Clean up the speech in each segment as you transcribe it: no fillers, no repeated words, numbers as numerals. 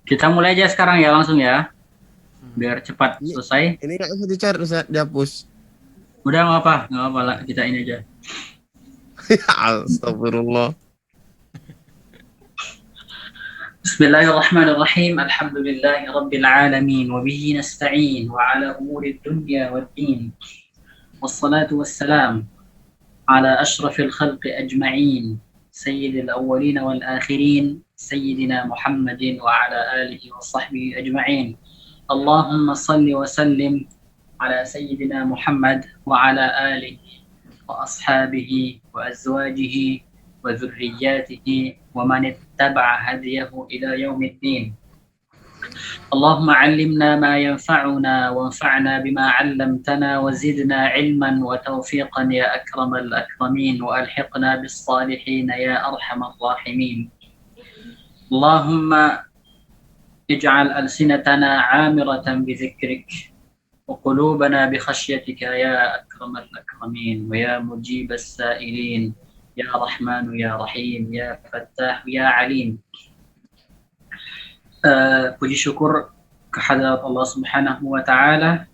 Kita mulai aja sekarang ya, langsung ya, biar cepat Ini selesai. ini nggak usah dicari, Ustaz, dihapus. Udah nggak apa lah, kita ini aja. Astagfirullah. Bismillahirrahmanirrahim. Alhamdulillahi rabbil alamin wa bihi nasta'in wa ala umuri dunya waddin. Wassalatu wassalam ala ashrafil khalqi ajma'in. Sayyidil awwalin wal akhirin. Sayyidina Muhammadin wa ala alihi wa sahbihi ajma'in. Allahumma salli wa sallim على سيدنا محمد وعلى آله وأصحابه وأزواجه وذرياته ومن اتبع هديه إلى يوم الدين. اللهم علمنا ما ينفعنا وانفعنا بما علمتنا وزدنا علما وتوفيقا يا أكرم الأكرمين وألحقنا بالصالحين يا أرحم الراحمين. اللهم اجعل ألسنتنا عامرة بذكرك وقلوبنا بخشيتك يا أكرم الأكرمين ويا مجيب السائلين يا رحمن يا رحيم يا فتاح يا عليم. Puji syukur kehadirat Allah Subhanahu wa Ta'ala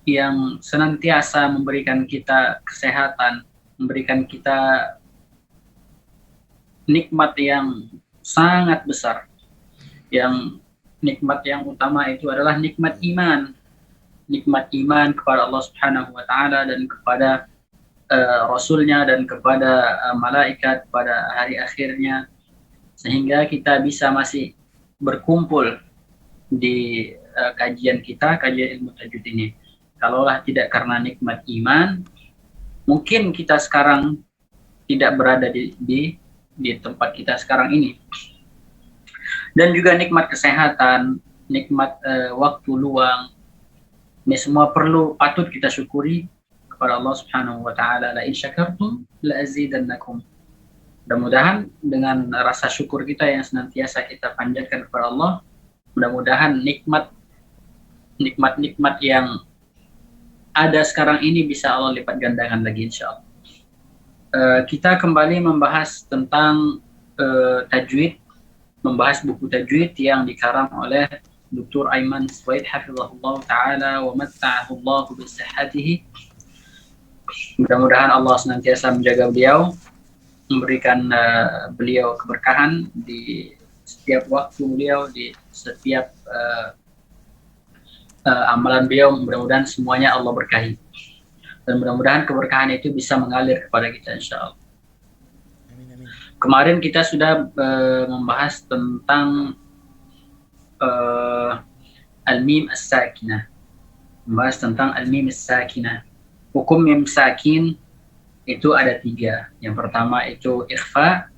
yang senantiasa memberikan kita kesehatan, memberikan kita nikmat yang sangat besar. Yang nikmat yang utama itu adalah nikmat iman. Nikmat iman kepada Allah Subhanahu wa Ta'ala dan kepada Rasulnya dan kepada malaikat pada hari akhirnya, sehingga kita bisa masih berkumpul di kajian ilmu tajwid ini. Kalaulah tidak karena nikmat iman, mungkin kita sekarang tidak berada di tempat kita sekarang ini. Dan juga nikmat kesehatan, nikmat waktu luang. Ini semua patut kita syukuri kepada Allah Subhanahu wa Ta'ala. La in syakartum la azidannakum. Mudah-mudahan dengan rasa syukur kita yang senantiasa kita panjatkan kepada Allah, mudah-mudahan nikmat yang ada sekarang ini bisa Allah lipat gandakan lagi, insyaallah. Kita kembali membahas tentang tajwid, membahas buku tajwid yang dikarang oleh Dr. Aiman Suwaid hafizahullah ta'ala wa matta'ahullahu bisihhatihi. Mudah-mudahan Allah senantiasa menjaga beliau, memberikan beliau keberkahan di setiap waktu beliau, di setiap amalan beliau. Mudah-mudahan semuanya Allah berkahi. Dan mudah-mudahan keberkahan itu bisa mengalir kepada kita, insyaallah. Kemarin kita sudah membahas tentang al-mim as-sakinah. Membahas tentang al-mim as-sakinah. Hukum mim sakin itu ada 3. Yang pertama itu ikhfa,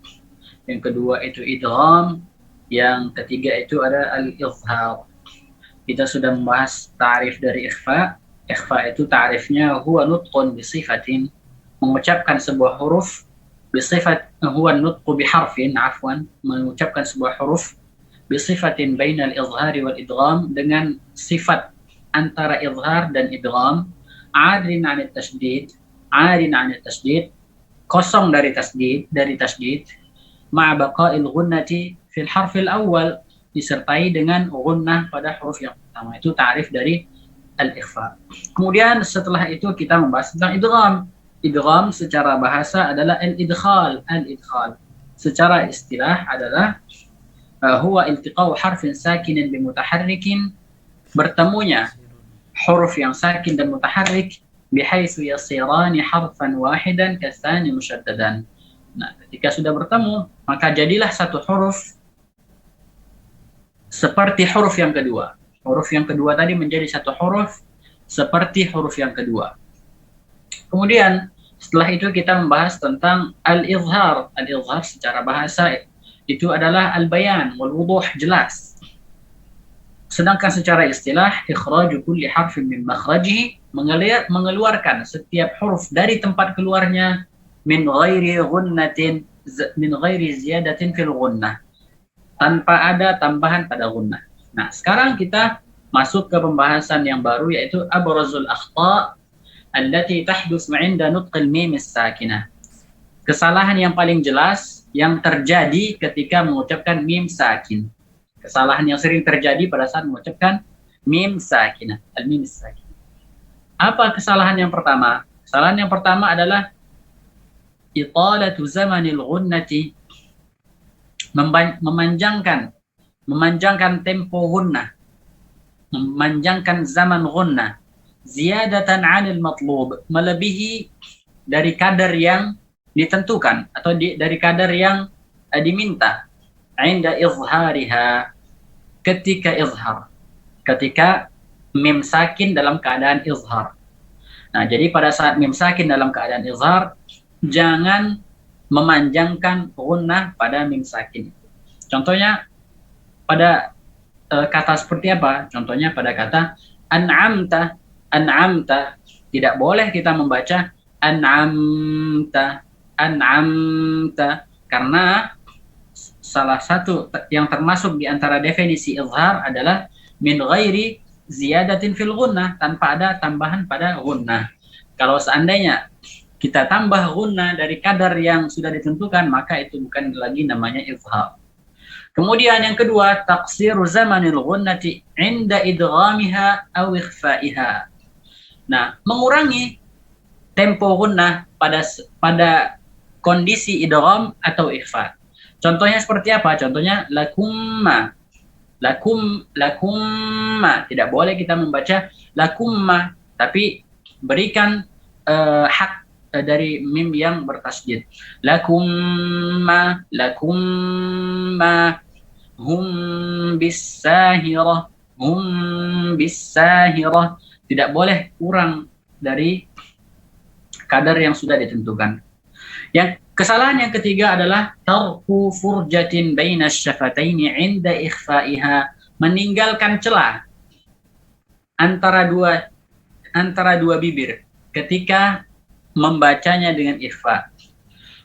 yang kedua itu idgham, yang ketiga itu ada al-izhar. Kita sudah membahas ta'rif dari ikhfa. Ikhfa itu ta'rifnya huwa nutqun bi sifatin, mengucapkan sebuah huruf bisifat, huwa nutqu biharfin, mengucapkan sebuah huruf bisifatin bainal izhari wal idgham, dengan sifat antara izhar dan idgham, arin 'anil tasydid, kosong dari tasydid, ma'a baqa'il ghunnati fil harfil awal, disertai dengan ghunnah pada huruf yang pertama. Itu ta'rif dari al-ikhfa. Kemudian setelah itu kita membahas tentang idgham. Idgham secara bahasa adalah al-idkhal. Secara istilah adalah huwa iltiqa'u harfin sakinin bimutaharrikin, bertemunya huruf yang sakin dan mutaharrik, bihaitsu yasirani harfan wahidan katsani musyaddadan. Nah, ketika sudah bertemu, maka jadilah satu huruf seperti huruf yang kedua. Huruf yang kedua tadi menjadi satu huruf seperti huruf yang kedua. Kemudian setelah itu kita membahas tentang al-izhar. Al-izhar secara bahasa itu adalah al-bayan wal wuduh, jelas. Sedangkan secara istilah ikhraju kulli harfin min makhrajihi, mengeluarkan setiap huruf dari tempat keluarnya, min ghairi ghunnatin, min ghairi ziyadatin fil ghunnah, tanpa ada tambahan pada ghunnah. Nah, sekarang kita masuk ke pembahasan yang baru, yaitu abrazul akhta allati tahdus 'inda nutqil mim as-sakinah. Kesalahan yang paling jelas yang terjadi ketika mengucapkan mim sakin. Kesalahan yang sering terjadi pada saat mengucapkan mim sakinah, al-mim sakinah. Apa kesalahan yang pertama? Kesalahan yang pertama adalah italatu zamanil ghunnati, memanjangkan tempo gunnah, memanjangkan zaman gunnah, ziyadatan 'anil matlub, melebihi dari kadar yang ditentukan atau dari kadar yang diminta, 'inda izhariha, ketika mim sakin dalam keadaan izhar. Nah, jadi pada saat mim sakin dalam keadaan izhar, jangan memanjangkan gunnah pada mim sakin. Contohnya pada kata seperti apa? Contohnya pada kata an'amta, an'amta. Tidak boleh kita membaca an'amta, an'amta, karena salah satu yang termasuk di antara definisi izhar adalah min ghairi ziyadatin fil gunnah, tanpa ada tambahan pada gunnah. Kalau seandainya kita tambah gunnah dari kadar yang sudah ditentukan, maka itu bukan lagi namanya izhar. Kemudian yang kedua, taqsiru zamanil gunnati 'inda idghamiha aw ikhfa'iha. Nah, mengurangi tempo gunnah pada kondisi idgham atau ikhfa. Contohnya seperti apa? Contohnya lakumma. Lakumma. Tidak boleh kita membaca lakumma, tapi berikan hak dari mim yang bertasydid. Lakumma, lakumma, hum bisahirah, hum bisahirah. Tidak boleh kurang dari kadar yang sudah ditentukan. Yang kesalahan yang ketiga adalah tarku furjatin baina syafataini 'inda ikhfa'iha, meninggalkan celah antara dua bibir ketika membacanya dengan ikhfa.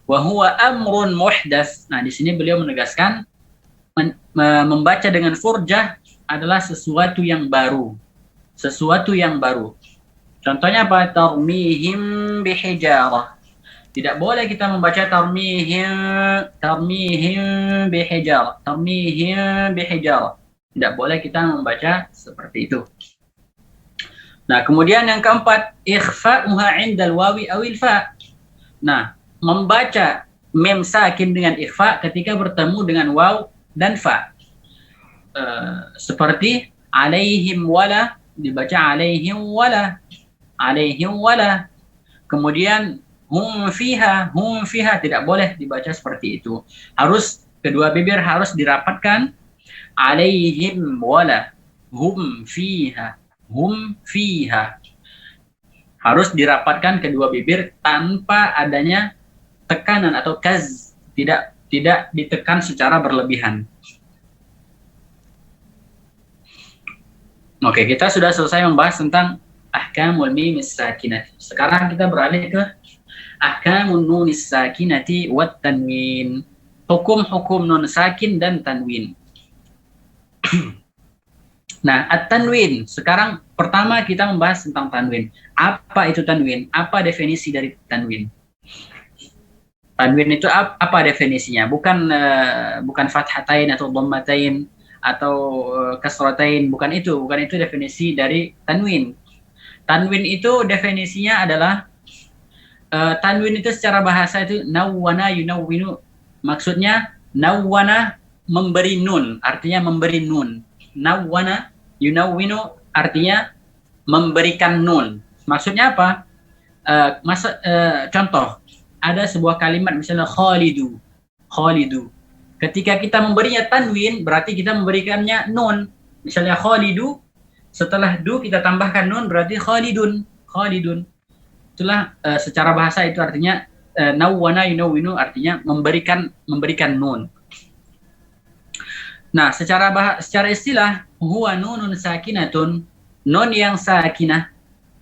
Wa huwa amrun muhdats. Nah, di sini beliau menegaskan membaca dengan furjah adalah sesuatu yang baru. Sesuatu yang baru. Contohnya apa? Tarmihim bihijarah. Tidak boleh kita membaca tarmihim bihijarah. Tarmihim bihijarah. Tidak boleh kita membaca seperti itu. Nah, kemudian yang keempat, ikhfa'uha 'indal wawi awil fa. Nah, membaca mim sakin dengan ikhfa ketika bertemu dengan waw dan fa. Seperti alaihim wala, dibaca alaihim wala. Alaihim wala. Kemudian hum fiha tidak boleh dibaca seperti itu. Harus kedua bibir harus dirapatkan. Alaihim wala, hum fiha, hum fiha. Harus dirapatkan kedua bibir tanpa adanya tekanan atau kaz, tidak ditekan secara berlebihan. Oke, kita sudah selesai membahas tentang ahkamul mim sakinah. Sekarang kita beralih ke ahkamun nun sakinati wat tanwin. Hukum-hukum nun sakin dan tanwin. Nah, at-tanwin. Sekarang pertama kita membahas tentang tanwin. Apa itu tanwin? Apa definisi dari tanwin? Tanwin itu apa definisinya? Bukan fathatain atau dhammatain atau kasratain, bukan itu definisi dari tanwin. Tanwin itu definisinya adalah tanwin itu secara bahasa itu nawwana yunawwinu. Maksudnya nawwana memberi nun, artinya memberi nun. Nawwana yunawwinu artinya memberikan nun. Maksudnya apa? Contoh, ada sebuah kalimat misalnya khalidu. Ketika kita memberinya tanwin, berarti kita memberikannya nun. Misalnya khalidu, setelah du kita tambahkan nun, berarti khalidun. Itulah secara bahasa itu artinya nawwana yunawwinu, artinya memberikan nun. Nah, secara istilah, huwa nunun sakinatun, nun yang sakinah,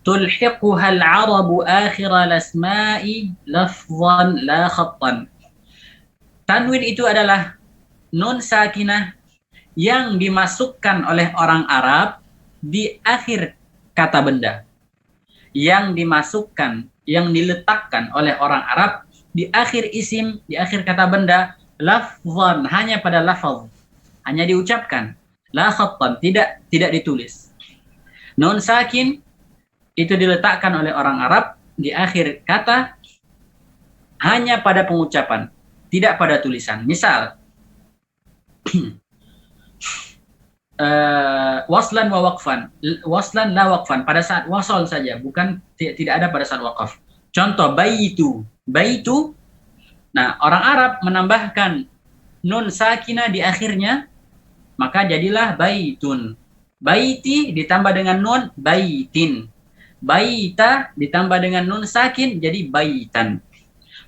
tulhiquha al-arabu akhira al-asma'i lafzan la khattan. Tanwin itu adalah nun sakinah yang dimasukkan oleh orang Arab di akhir kata benda. Yang diletakkan oleh orang Arab di akhir isim, di akhir kata benda, lafzan, hanya pada lafaz. hanya diucapkan. La khattan, tidak ditulis. Nun sakin itu diletakkan oleh orang Arab di akhir kata hanya pada pengucapan, tidak pada tulisan. Misal, waslan wa waqfan, waslan la waqfan, pada saat wasal saja, bukan tidak ada pada saat waqaf. Contoh baitu. Nah, orang Arab menambahkan nun sakinah di akhirnya, maka jadilah baitun. Baiti ditambah dengan nun baitin. Baita ditambah dengan nun sakin jadi baitan.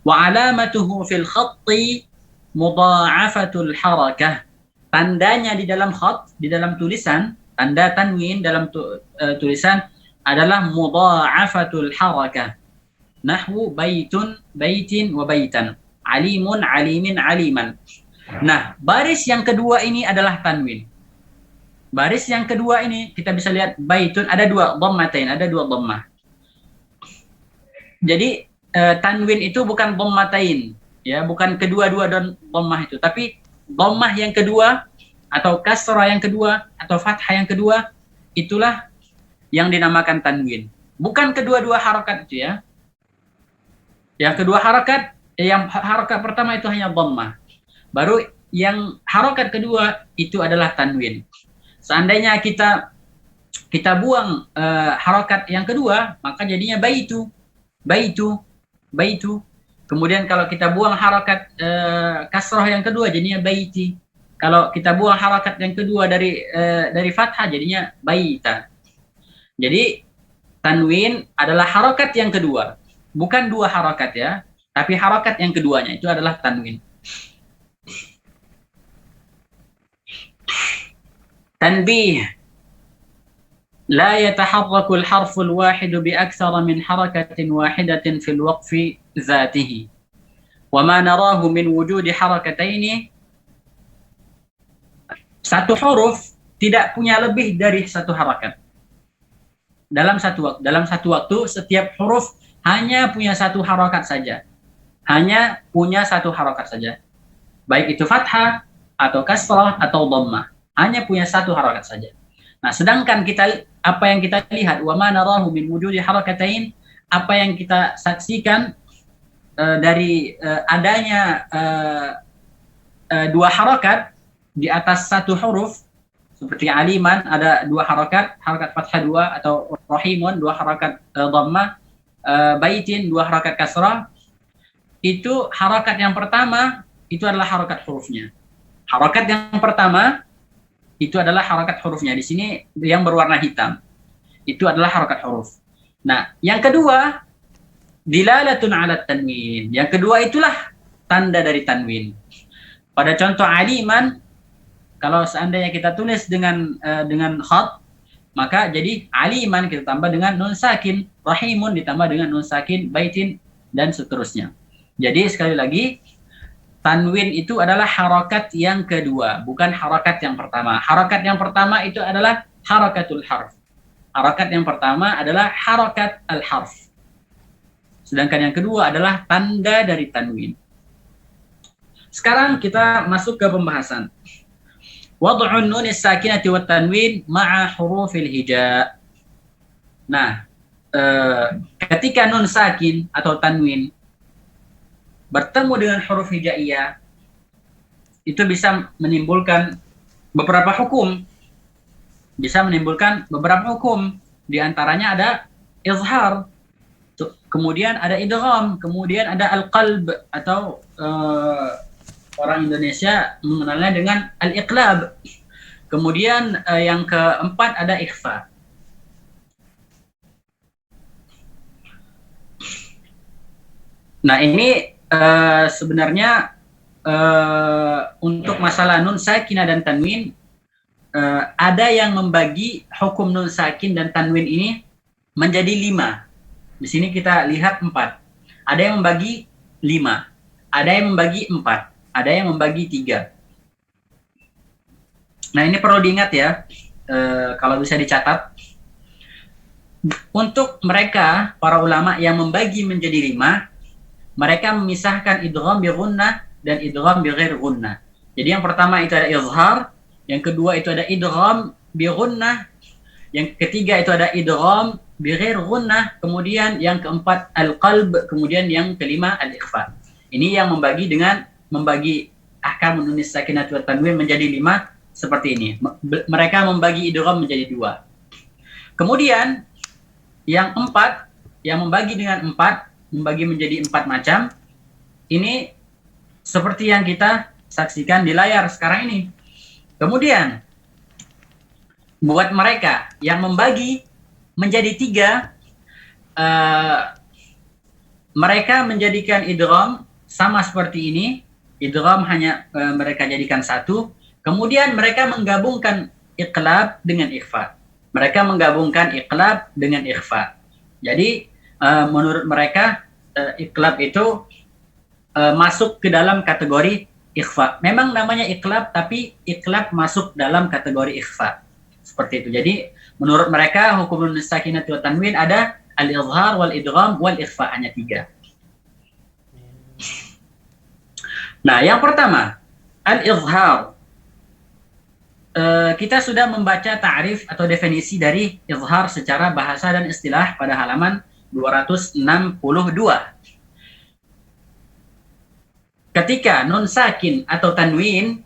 Wa alamatuhu fil khatti mudha'afatul harakah. Tandanya di dalam khat, di dalam tulisan, tanda tanwin dalam tulisan adalah mudha'afatul harakah. Nahwu baitun, baitin wa baitan. Alimun, alimin, aliman. Nah, baris yang kedua ini adalah tanwin. Baris yang kedua ini kita bisa lihat baitun ada dua dhammatain, ada dua dhammah. Jadi tanwin itu bukan dhammatain, ya, bukan kedua-dua dhammah itu, tapi dhammah yang kedua atau kasrah yang kedua atau fathah yang kedua itulah yang dinamakan tanwin. Bukan kedua-dua harakat itu ya. Yang kedua harakat, yang harakat pertama itu hanya dhammah. Baru yang harokat kedua itu adalah tanwin. Seandainya kita buang harokat yang kedua, maka jadinya baitu. Kemudian kalau kita buang harokat kasrah yang kedua, jadinya baiti. Kalau kita buang harokat yang kedua dari fathah, jadinya baita. Jadi tanwin adalah harokat yang kedua, bukan dua harokat ya, tapi harokat yang keduanya itu adalah tanwin. Tanbih, la yataharraku al-harfu al-wahid bi akthara min harakatin wahidatin fil waqfi dzatihi. Wa ma narahu min wujudi harakataini, satu huruf tidak punya lebih dari satu harakat. Dalam satu waktu setiap huruf hanya punya satu harakat saja. Hanya punya satu harakat saja. Baik itu fathah atau kasrah atau dhammah. Hanya punya satu harakat saja. Nah, sedangkan apa yang kita lihat, wa ma narahu min wujudi harakatain, apa yang kita saksikan dari adanya dua harakat di atas satu huruf, seperti aliman ada dua harakat fathah dua, atau rahimun dua harakat dhammah, baitin dua harakat kasrah. Itu harakat yang pertama itu adalah harakat hurufnya. Harakat yang pertama itu adalah harakat hurufnya. Di sini yang berwarna hitam. Itu adalah harakat huruf. Nah, yang kedua dilalatun ala tanwin. Yang kedua itulah tanda dari tanwin. Pada contoh aliman, kalau seandainya kita tulis dengan khat, maka jadi aliman kita tambah dengan nun sakin, rahimun ditambah dengan nun sakin, baitin dan seterusnya. Jadi sekali lagi, tanwin itu adalah harakat yang kedua, bukan harakat yang pertama. Harakat yang pertama itu adalah harakatul harf. Harakat yang pertama adalah harakat al-harf. Sedangkan yang kedua adalah tanda dari tanwin. Sekarang kita masuk ke pembahasan. Wad'un nun as-sakinati wat tanwin ma'a hurufil hija. Nah, ketika nun sakin atau tanwin bertemu dengan huruf hijaiyah, itu bisa menimbulkan beberapa hukum. Di antaranya ada izhar, kemudian ada idgham, kemudian ada al-qalb, atau orang Indonesia mengenalnya dengan al-iqlab. Kemudian yang keempat ada ikhfa. Nah, ini sebenarnya untuk masalah nun sakinah dan tanwin, ada yang membagi hukum nun sakin dan tanwin ini menjadi 5. Di sini kita lihat 4. Ada yang membagi 5, ada yang membagi 4, ada yang membagi 3. Nah, ini perlu diingat ya, kalau bisa dicatat. Untuk mereka, para ulama yang membagi menjadi 5, mereka memisahkan idgham bi ghunnah dan idgham bi ghair ghunnah. Jadi yang pertama itu ada izhar, yang kedua itu ada idgham bi ghunnah, yang ketiga itu ada idgham bi ghair ghunnah, kemudian yang keempat al-qalb, kemudian yang kelima al-ikhfa. Ini yang membagi ahkam nun sakinah wa tanwin menjadi 5 seperti ini. Mereka membagi idgham menjadi 2. Kemudian yang 4, yang membagi dengan 4, membagi menjadi 4 macam. Ini seperti yang kita saksikan di layar sekarang ini. Kemudian buat mereka yang membagi menjadi 3, mereka menjadikan idgham sama seperti ini. Idgham hanya mereka jadikan 1. Kemudian mereka menggabungkan iqlab dengan ikhfa. Mereka menggabungkan iqlab dengan ikhfa. Jadi menurut mereka iqlab itu masuk ke dalam kategori ikhfa. Memang namanya iqlab, tapi iqlab masuk dalam kategori ikhfa. Seperti itu. Jadi menurut mereka hukum nun sakinah wa tanwin ada al-izhar wal idgham wal ikhfa, hanya 3. Nah, yang pertama al-izhar. Kita sudah membaca ta'rif atau definisi dari izhar secara bahasa dan istilah pada halaman 262. Ketika nun sakin atau tanwin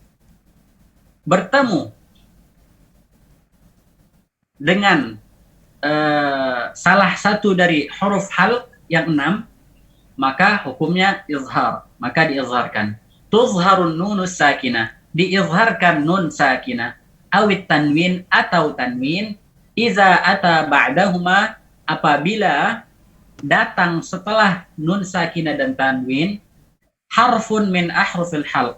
bertemu dengan salah satu dari huruf halq yang 6, maka hukumnya izhar, maka diizharkan. Tuzharun nunus sakinah, diizharkan nun sakinah, awit tanwin atau tanwin, iza ata ba'dahuma, apabila datang setelah nun sakinah dan tanwin, harfun min ahrufil halq,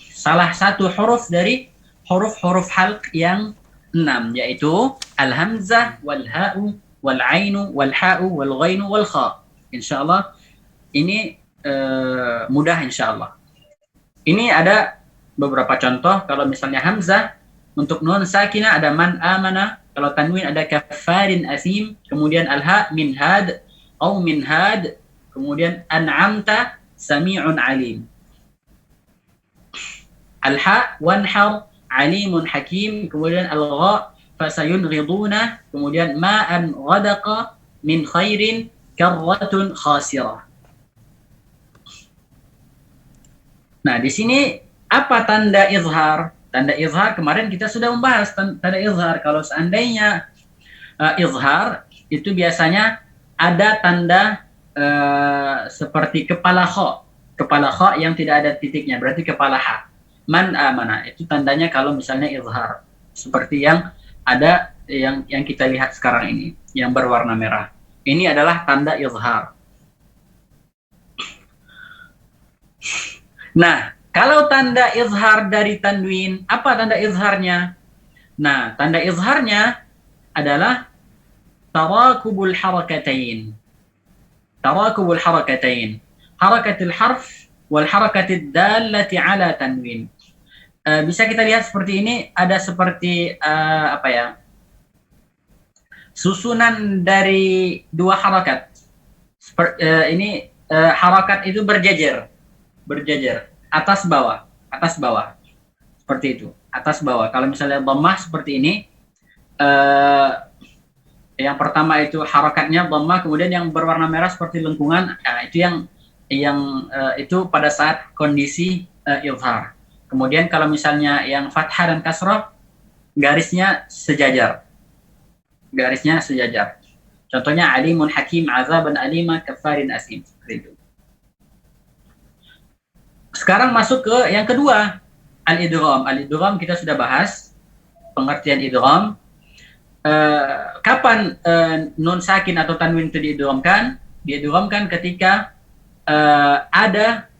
salah satu huruf dari huruf-huruf halq yang 6, yaitu al-hamzah, wal-ha'u, wal-ainu, wal-ha'u, wal-ghainu, wal-kha. Insyaallah ini mudah insyaallah. Ini ada beberapa contoh. Kalau misalnya hamzah, untuk nun sakinah ada man amana, kalau tanwin ada kafarin asim, kemudian al-ha min had au min had, kemudian an'amta sami'un alim. Al-ha wanhar alimun hakim, kemudian al-gha fasayunghiduna, kemudian ma'an ghadaqa min khairin karratun khasirah. Nah, di sini apa tanda izhar? Tanda izhar kemarin kita sudah membahas tanda izhar. Kalau seandainya izhar itu biasanya ada tanda seperti kepala kha yang tidak ada titiknya, berarti kepala ha. Man amana, itu tandanya kalau misalnya izhar. Seperti yang ada yang kita lihat sekarang ini, yang berwarna merah. Ini adalah tanda izhar. Nah, kalau tanda izhar dari tanwin, apa tanda izharnya? Nah, tanda izharnya adalah tarakubul harakatain. Tarakubul harakatain. Harakatul harf wal harakatid dallati ala tanwin. Bisa kita lihat seperti ini, ada seperti susunan dari 2 harakat. Harakat itu berjajar, atas bawah, seperti itu, atas bawah. Kalau misalnya dhammah seperti ini, yang pertama itu harakatnya dhammah, kemudian yang berwarna merah seperti lengkungan, itu itu pada saat kondisi izhar. Kemudian kalau misalnya yang fathah dan kasrah, garisnya sejajar. Contohnya alimun hakim, azaban alima, kafarin asim, seperti itu. Sekarang masuk ke yang kedua, al-idgham. Al-idgham kita sudah bahas pengertian idgham. Kapan nun sakin atau tanwin itu diidghamkan? Diidghamkan ketika ada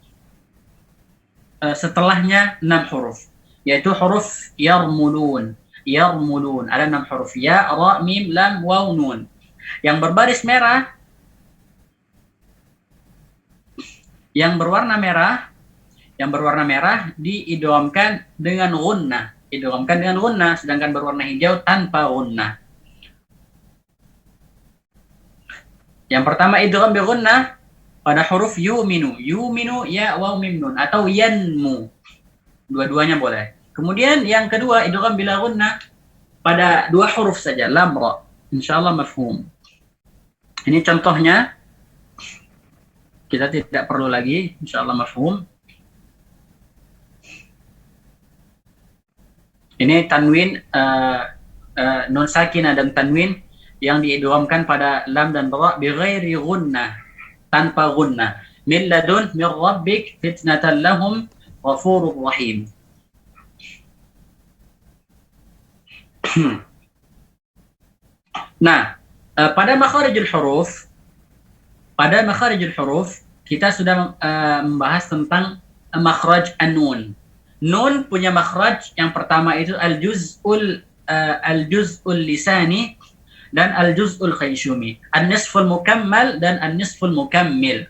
setelahnya 6 huruf, yaitu huruf yarmulun. Ada 6 huruf, ya, ra, mim, lam, waw, nun. Yang berbaris merah, yang berwarna merah diidghamkan dengan gunnah. Sedangkan berwarna hijau tanpa gunnah. Yang pertama idgham bi gunnah pada huruf yu'minu, ya, waw, mim, nun, atau yanmu. Dua-duanya boleh. Kemudian yang kedua idgham bila gunnah pada dua huruf saja, lam ra. Insyaallah mafhum. Ini contohnya, kita tidak perlu lagi, insyaallah mafhum. Ini tanwin nun sakinah dan tanwin yang diidghamkan pada lam dan ra bi ghairi gunnah, tanpa gunnah. Min ladun min rabbik fitnatan lahum ghafurur rahim. Nah, pada makharijul huruf kita sudah membahas tentang makhraj an-nun. Nun punya makhraj yang pertama itu al-juz'ul lisani dan al-juz'ul khayshumi, an-nisful mukammal dan an-nisful mukammil.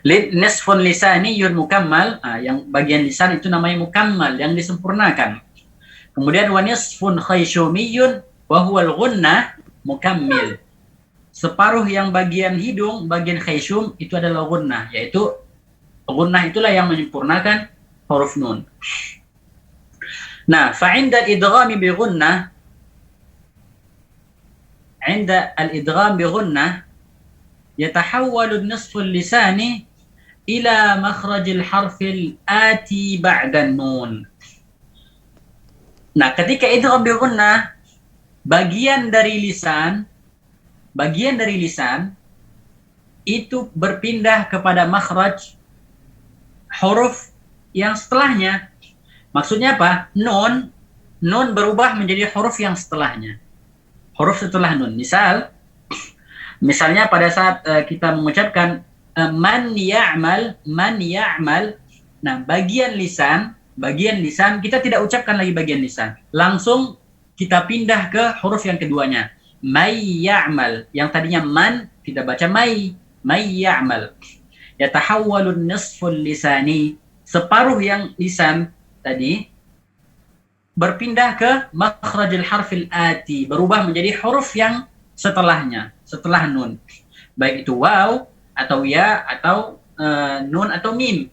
Nisful lisani yul mukammal, yang bagian lisan itu namanya mukammal, yang disempurnakan. Kemudian wa nisfun khayshumiyun wa huwal gunnah mukammil. Separuh yang bagian hidung, bagian khayshum itu adalah gunnah, yaitu gunnah itulah yang menyempurnakan huruf nun. Nah, fa'inda al-idgham bi gunnah, 'inda al-idgham bi gunnah yatahawwalu an-nisfu al-lisani ila makhraj al-harf al-ati ba'da an-nun. Nah, ketika idgham bi gunnah, bagian dari lisan itu berpindah kepada makhraj huruf yang setelahnya. Maksudnya apa? Nun berubah menjadi huruf yang setelahnya. Huruf setelah nun. Misalnya pada saat kita mengucapkan man ya'mal. Nah, bagian lisan kita tidak ucapkan lagi bagian lisan. Langsung kita pindah ke huruf yang keduanya. May ya'mal. Yang tadinya man kita baca may ya'mal. Yatahawwalun nisful lisani, separuh yang lisan tadi berpindah ke makhrajul harfil ati, berubah menjadi huruf yang setelahnya, setelah nun. Baik itu waw atau ya atau nun atau mim.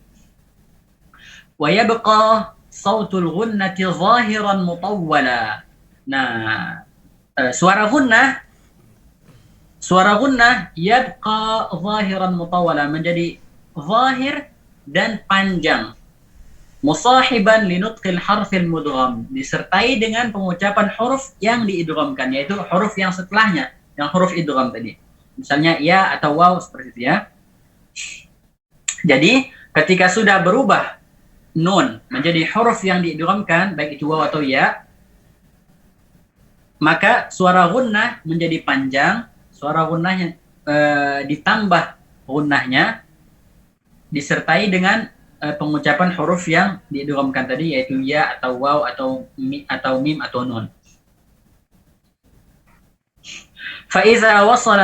Wa yabqa sautul gunnati zahiran mutawwala. Nah, suara gunnah yabqa zahiran mutawwala, menjadi zahir dan panjang. Musahiban linutqil harfil mudgham, disertai dengan pengucapan huruf yang diidghamkan, yaitu huruf yang setelahnya, yang huruf idgham tadi. Misalnya ya atau waw, seperti itu ya. Jadi, ketika sudah berubah nun menjadi huruf yang diidghamkan, baik itu waw atau ya, maka suara gunnah menjadi panjang. Suara gunnahnya ditambah gunnahnya disertai dengan pengucapan huruf yang diidghamkan tadi, yaitu ya atau waw atau mim atau nun. فإذا وصل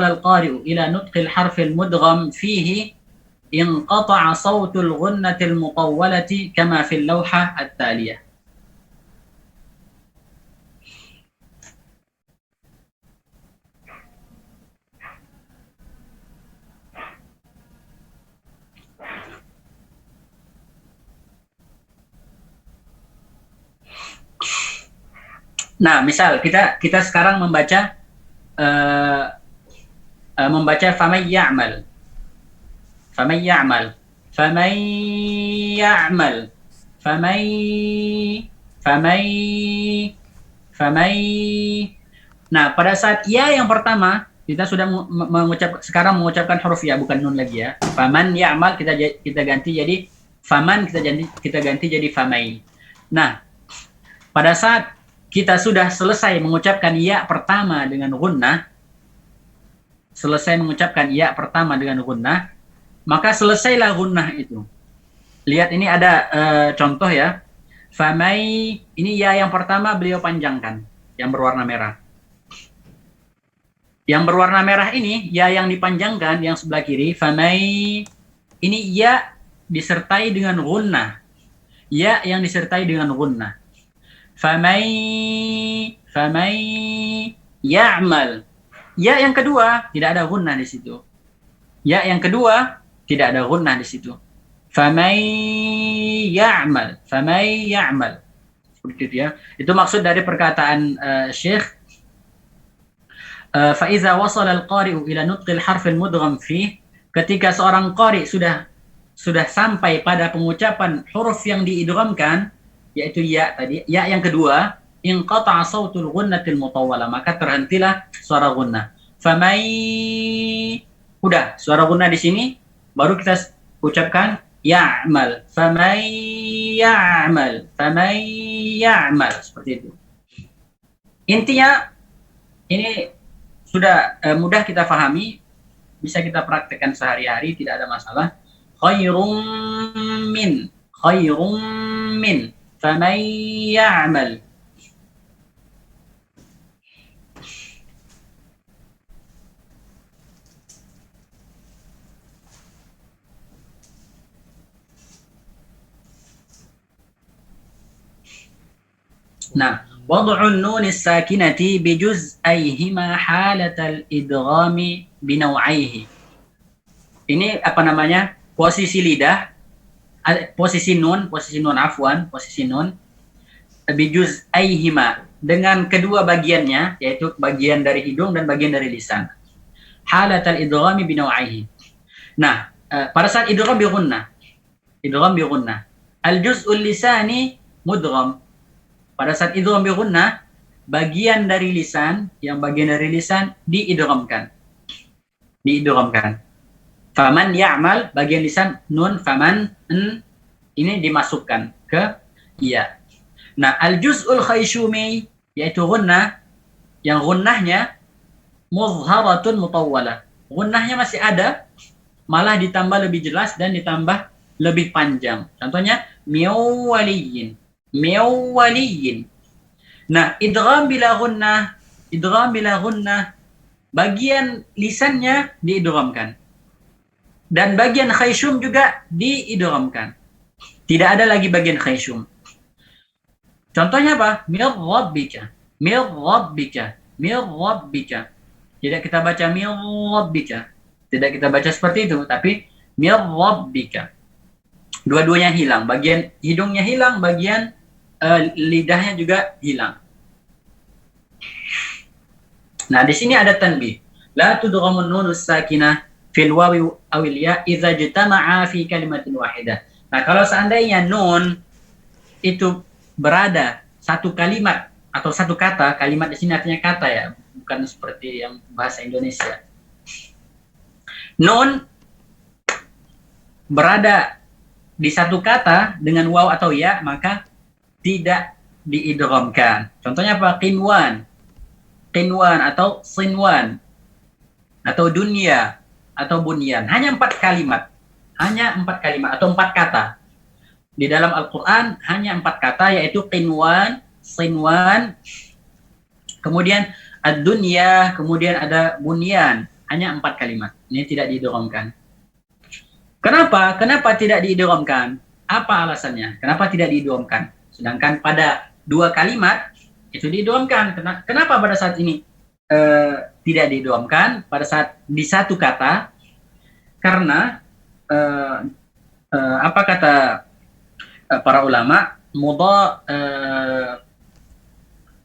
القارئ إلى نطق الحرف المدغم فيه انقطع صوت الغنة المطولة كما في اللوحة التالية. Nah, misal kita sekarang membaca faman ya'mal. Nah, pada saat ya yang pertama kita sudah mengucapkan huruf ya, bukan nun lagi ya. Faman ya'mal kita ganti jadi faman, kita ganti jadi famai. Nah, pada saat kita sudah selesai mengucapkan ya pertama dengan gunnah, maka selesailah gunnah itu. Lihat, ini ada contoh ya. Famai, ini ya yang pertama beliau panjangkan, yang berwarna merah. Yang berwarna merah ini, ya yang dipanjangkan, yang sebelah kiri, famai, ini ya disertai dengan gunnah. Ya yang disertai dengan gunnah. Famai ya'mal. Ya yang kedua tidak ada gunnah di situ. Faman ya'mal. Faman ya'mal. Seperti itu ya. Itu maksud dari perkataan Syekh فإذا وصل القارئ إلى نطق الحرف المدغم فيه, ketika seorang qari sudah sampai pada pengucapan huruf yang diidghamkan, yaitu ya tadi, ya yang kedua, inqata'a sautul ghunnatil mutawwalah, maka terhentilah suara gunnah. Famai, udah suara gunnah di sini, baru kita ucapkan ya'mal. Famai ya'mal. Famai ya'mal, seperti itu. Intinya ini sudah mudah kita pahami, bisa kita praktekkan sehari-hari, tidak ada masalah. Khairum min, faman ya'mal. Nah, wad'un nun as-sakinati bi juz'ayhima halatal idghami bi naw'aihi. Ini apa namanya? Posisi lidah, posisi nun bi juz'ayhima, dengan kedua bagiannya, yaitu bagian dari hidung dan bagian dari lisan. Halatal idghami bi naw'aihi. Nah, pada saat idgham bi ghunnah. Al-juz'ul lisani mudgham. Pada saat idgham bi ghunnah, bagian dari lisan diidghamkan. Faman ya'mal, bagian lisan nun, faman ini dimasukkan ke ya. Nah, al-juz'ul khayshumi, yaitu ghunnah, yang ghunnahnya muzharatun mutawwalah. Ghunnahnya masih ada, malah ditambah lebih jelas dan ditambah lebih panjang. Contohnya miwaliyin. Nah, idgham bila ghunnah, bagian lisannya diidghamkan. Dan bagian khayshum juga diidghamkan. Tidak ada lagi bagian khayshum. Contohnya apa? Mir rabbika. Tidak kita baca mir rabbika. Tidak kita baca seperti itu, tapi mir rabbika. Dua-duanya hilang. Bagian hidungnya hilang, bagian lidahnya juga hilang. Nah, di sini ada tanbih. La tudghamun nunus sakinah fil wawi awil ya idza jtama'a fi kalimatin wahidah. Nah, kalau seandainya nun itu berada satu kalimat atau satu kata, kalimat di sini artinya kata ya, bukan seperti yang bahasa Indonesia. Nun berada di satu kata dengan waw atau ya, maka tidak diidghamkan. Contohnya apa? Qinwan atau sinwan atau dunya atau bunyan. Hanya 4 kalimat atau 4 kata. Di dalam Al-Qur'an hanya 4 kata, yaitu qinwan, sinwan, kemudian ad-dunya, kemudian ada bunyan. Hanya 4 kalimat. Ini tidak diidghamkan. Kenapa tidak diidghamkan? Apa alasannya? Kenapa tidak diidghamkan? Sedangkan pada 2 kalimat itu diidghamkan. Kenapa pada saat ini tidak diidghamkan pada saat di satu kata? Karena apa kata para ulama?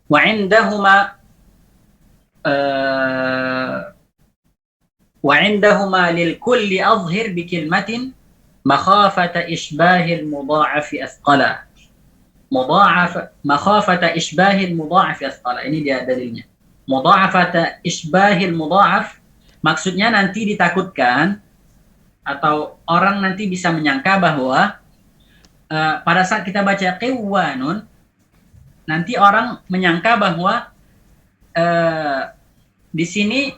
Wa indahuma lil kulli azhir bi kalimatin makhafata isbahil mudha'afi asqala. Makhafata isbahil mudha'afi asqala. Ini dia dalilnya. Mudha'afata isbahil mudha'af, maksudnya nanti ditakutkan atau orang nanti bisa menyangka bahwa pada saat kita baca qiwanun, nanti orang menyangka bahwa di sini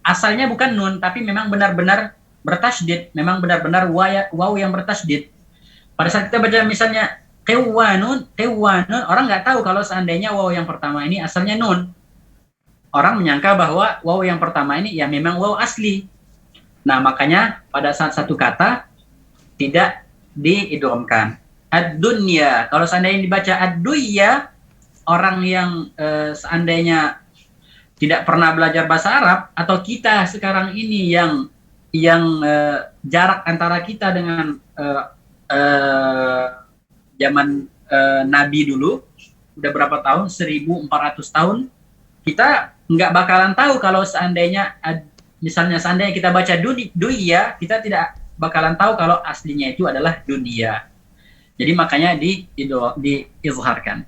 asalnya bukan nun, tapi memang benar-benar bertasydid, memang benar-benar waw yang bertasydid. Pada saat kita baca misalnya qiwanun, orang nggak tahu kalau seandainya waw yang pertama ini asalnya nun. Orang menyangka bahwa waw yang pertama ini ya memang waw asli. Nah, makanya pada saat satu kata tidak diidghamkan. Ad-dunya, kalau seandainya dibaca ad-duya, orang yang seandainya tidak pernah belajar bahasa Arab, atau kita sekarang ini yang jarak antara kita dengan zaman Nabi dulu udah berapa tahun, 1400 tahun, kita nggak bakalan tahu kalau seandainya misalnya kita baca dunia, kita tidak bakalan tahu kalau aslinya itu adalah dunia. Jadi makanya diizharkan.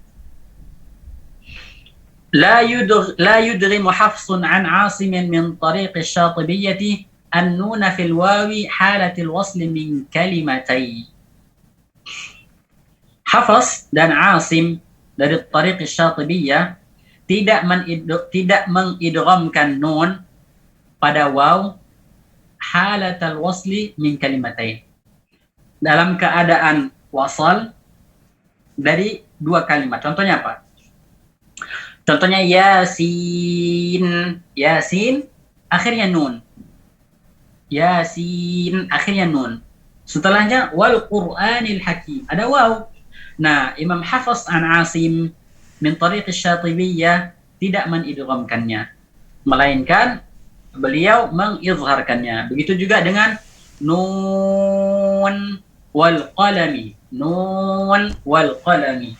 لا يدغم حفص عن عاصم من طريق الشاطبية النون في الواو حالة الوصل من كلمتين. Hafs dan Asim dari Tariq Syatibiyah tidak mengidghamkan nun pada waw halatal wasli min kalimatain, dalam keadaan wasal dari dua kalimat. Contohnya apa? Contohnya Yasin, Yasin akhirnya nun, Yasin akhirnya nun, setelahnya wal Qur'anil Hakim ada waw. Nah, Imam Hafs an Asim min Tariq Syatibiyah tidak mengidghamkannya, melainkan beliau mengizharkannya. Begitu juga dengan nun wal qalami, nun wal qalami,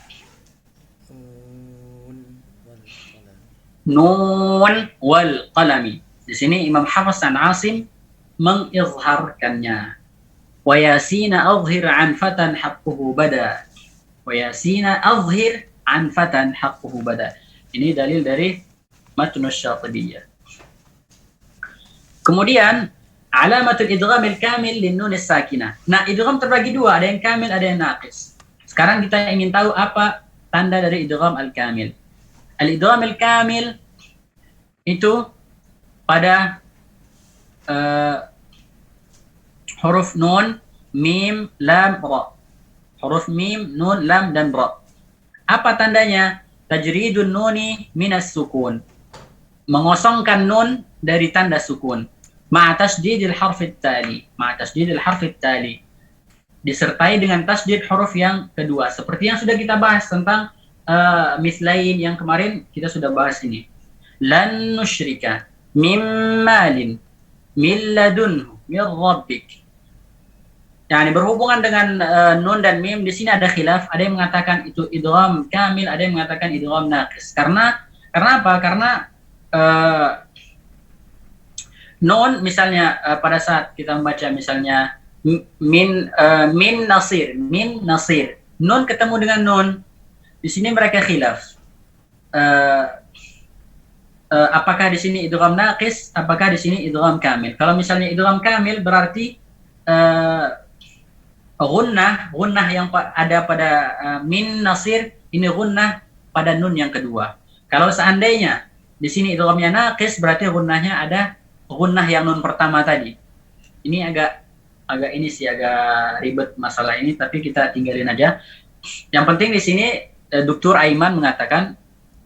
nun wal qalami. Di sini Imam Hafs an Asim mengizharkannya. Wa yasina azhir an fatan haqquhu bada, wa yasina azhir an fatan haqquhu bada. Ini dalil dari Matnus Syatibiyah. Kemudian alamatul idghamil kamil lin nun sakinah. Nah, idgham terbagi dua, ada yang kamil, ada yang naqis. Sekarang kita ingin tahu apa tanda dari idgham al-kamil. Al-idgham al-kamil itu pada huruf nun, mim, lam, ra. Huruf mim, nun, lam, dan ra. Apa tandanya? Tajridun nuni minas sukun. Mengosongkan nun dari tanda sukun. Ma'a tasdidil harfit tali. Ma'a tasdidil harfit tali. Disertai dengan tasdid huruf yang kedua. Seperti yang sudah kita bahas tentang mislain yang kemarin kita sudah bahas ini. Lan nusyrika mim malin min ladunhu min rabbik. Yani berhubungan dengan nun dan mim, di sini ada khilaf, ada yang mengatakan itu idgham kamil, ada yang mengatakan idgham naqis. Karena apa? Karena nun misalnya pada saat kita membaca misalnya min nasir, nun ketemu dengan nun, di sini mereka khilaf. Apakah di sini idgham naqis, apakah di sini idgham kamil? Kalau misalnya idgham kamil berarti gunnah yang ada pada min nasir, ini gunnah pada nun yang kedua. Kalau seandainya di sini idghamnya naqis, berarti gunnahnya ada gunnah yang nun pertama tadi. Ini agak ribet masalah ini, tapi kita tinggalin aja. Yang penting di sini Dr. Aiman mengatakan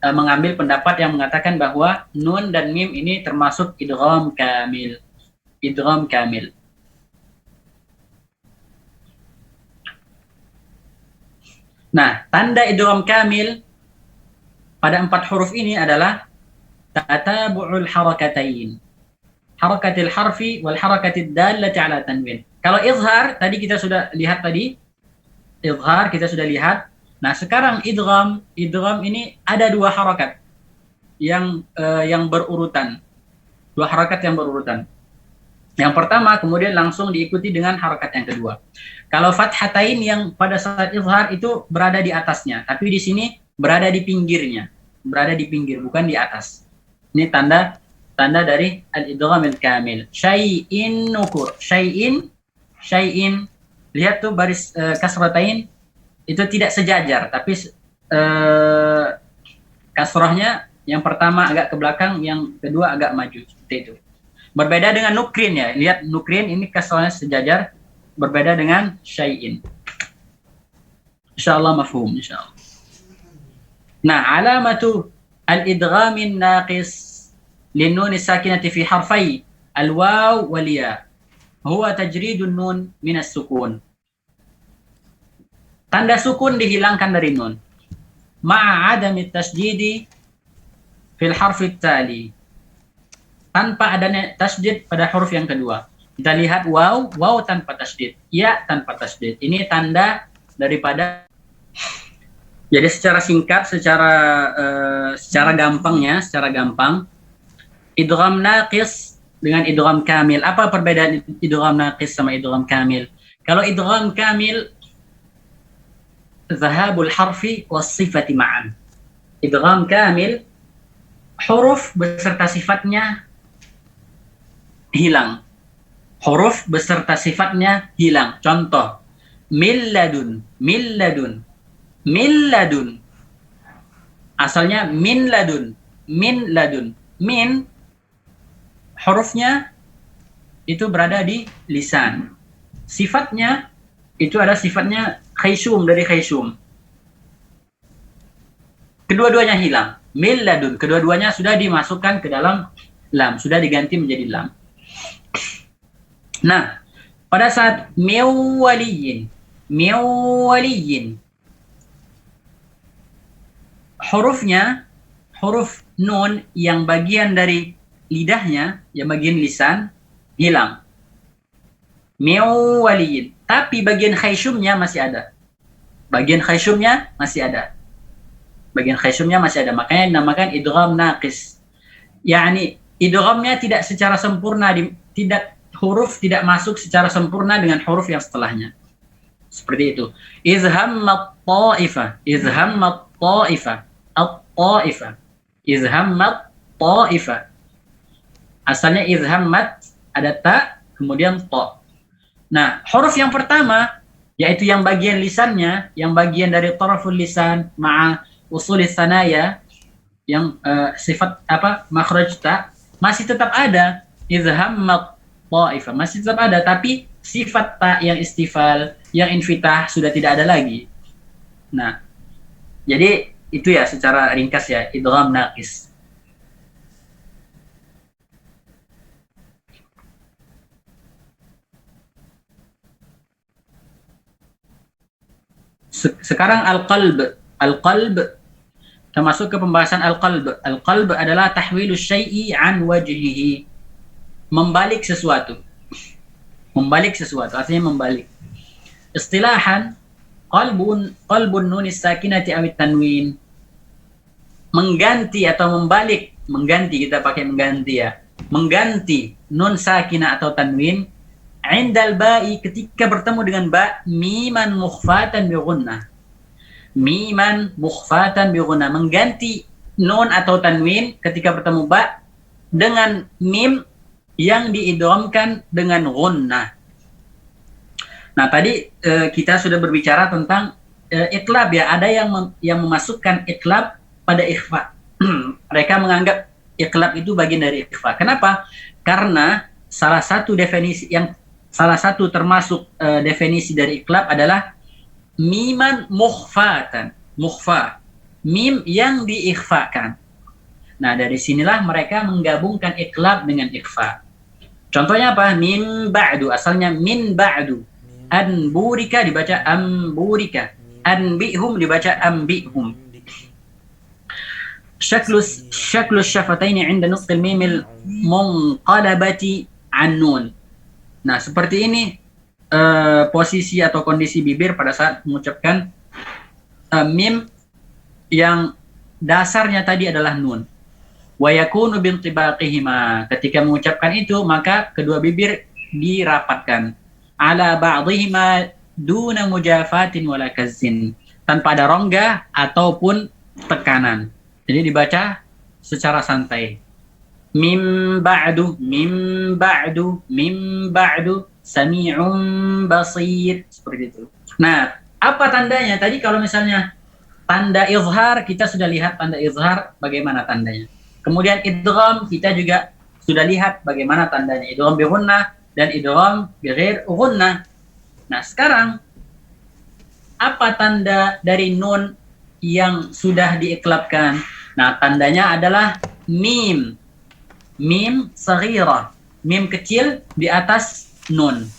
mengambil pendapat yang mengatakan bahwa nun dan mim ini termasuk idgham kamil. Idgham kamil. Nah, tanda idgham kamil pada 4 huruf ini adalah tatabu'ul harakatain. Harakatil harfi wal harakatid dallati ala tanwin. Kalau izhar tadi kita sudah lihat tadi. Izhar kita sudah lihat. Nah, sekarang idgham ini ada 2 harakat yang berurutan. 2 harakat yang berurutan. Yang pertama kemudian langsung diikuti dengan harakat yang kedua. Kalau fathatain yang pada saat izhar itu berada di atasnya, tapi di sini berada di pinggirnya. Berada di pinggir, bukan di atas. Ini tanda dari al-idgham al-kamil. Syai'in nukur. Syai'in. Lihat tuh baris kasratain itu tidak sejajar, tapi kasrahnya yang pertama agak ke belakang, yang kedua agak maju, seperti itu. Berbeda dengan nukrin ya. Lihat nukrin ini kasrahnya sejajar, berbeda dengan syai'in. Insyaallah mafhum insyaallah. Nah, alamatu al-idghamin naqis lin-nun as-sakinati fi harfai al-waw wal ya huwa tajridun nun min as-sukun. Tanda sukun dihilangkan dari nun ma'a adami tasydidi fil harfi tali, tanpa adanya tasydid pada huruf yang kedua. Kita lihat waw tanpa tasydid, ya tanpa tasydid. Ini tanda daripada. Jadi secara singkat, secara gampang, idgham naqis dengan idgham kamil. Apa perbedaan idgham naqis sama idgham kamil? Kalau idgham kamil, zahabul harfi was sifati ma'an. Idgham kamil, huruf beserta sifatnya hilang. Huruf beserta sifatnya hilang. Contoh, milladun. Asalnya min ladun. Min hurufnya itu berada di lisan. Sifatnya itu ada sifatnya khaysum, dari khaysum. Kedua-duanya hilang. Min ladun, kedua-duanya sudah dimasukkan ke dalam lam, sudah diganti menjadi lam. Nah, pada saat miwaliyin, hurufnya, huruf nun yang bagian dari lidahnya, yang bagian lisan, hilang. Miwaliyin. Tapi bagian khaysyumnya masih ada. Bagian khaysyumnya masih ada. Makanya dinamakan idgham naqis. Yani idghamnya tidak secara sempurna, huruf tidak masuk secara sempurna dengan huruf yang setelahnya. Seperti itu. Izhammat ta'ifah. Izhammat ta'ifah. Asalnya izhammat, ada ta, kemudian ta. Nah, huruf yang pertama, yaitu yang bagian lisannya, yang bagian dari taraful lisan ma'a usulis sanaya, yang sifat makhraj ta, masih tetap ada. Izhammat ta'ifah, masih tetap ada, tapi sifat ta yang istifal, yang infitah sudah tidak ada lagi. Nah, jadi itu ya secara ringkas ya, idgham naqis. Sekarang al-qalb. Kita masuk ke pembahasan al-qalb. Al-qalb adalah tahwilu syai'i an wajhihi. Membalik sesuatu, artinya membalik. Istilahan, qalbun nunis sakinati awit tanwin. Mengganti atau membalik, kita pakai mengganti ya. Mengganti nun sakinah atau tanwin indal ba'i, ketika bertemu dengan ba, miman mukhfatan bi ghunnah. Mengganti nun atau tanwin ketika bertemu ba dengan mim yang diidghamkan dengan ghunnah. Nah, tadi kita sudah berbicara tentang iqlab ya. Ada yang memasukkan iqlab pada ikhfa. Mereka menganggap iqlab itu bagian dari ikhfa. Kenapa? Karena salah satu termasuk definisi dari iqlab adalah miman mukhfatan. Mim yang diikhfakan. Nah, dari sinilah mereka menggabungkan iqlab dengan ikhfa. Contohnya apa? Min ba'du, asalnya min ba'du. Anburika dibaca amburika. Anbihum dibaca ambihum. Syaklus syafataini 'inda nutqil mimil munqalabati an nun. Nah, seperti ini posisi atau kondisi bibir pada saat mengucapkan mim yang dasarnya tadi adalah nun. Wa yakunu bintibaqihima, ketika mengucapkan itu maka kedua bibir dirapatkan. Ala ba'dihima duna mujafatin wala kazzin, tanpa ada rongga ataupun tekanan. Jadi dibaca secara santai. Mim ba'du sami'un basir, seperti itu. Nah, apa tandanya? Tadi kalau misalnya tanda izhar, kita sudah lihat tanda izhar bagaimana tandanya. Kemudian idgham kita juga sudah lihat bagaimana tandanya. Idgham bi ghunnah dan idgham bi ghair ghunnah. Nah, sekarang apa tanda dari nun yang sudah diiklabkan? Nah, tandanya adalah mim. Mim saghirah. Mim kecil di atas nun.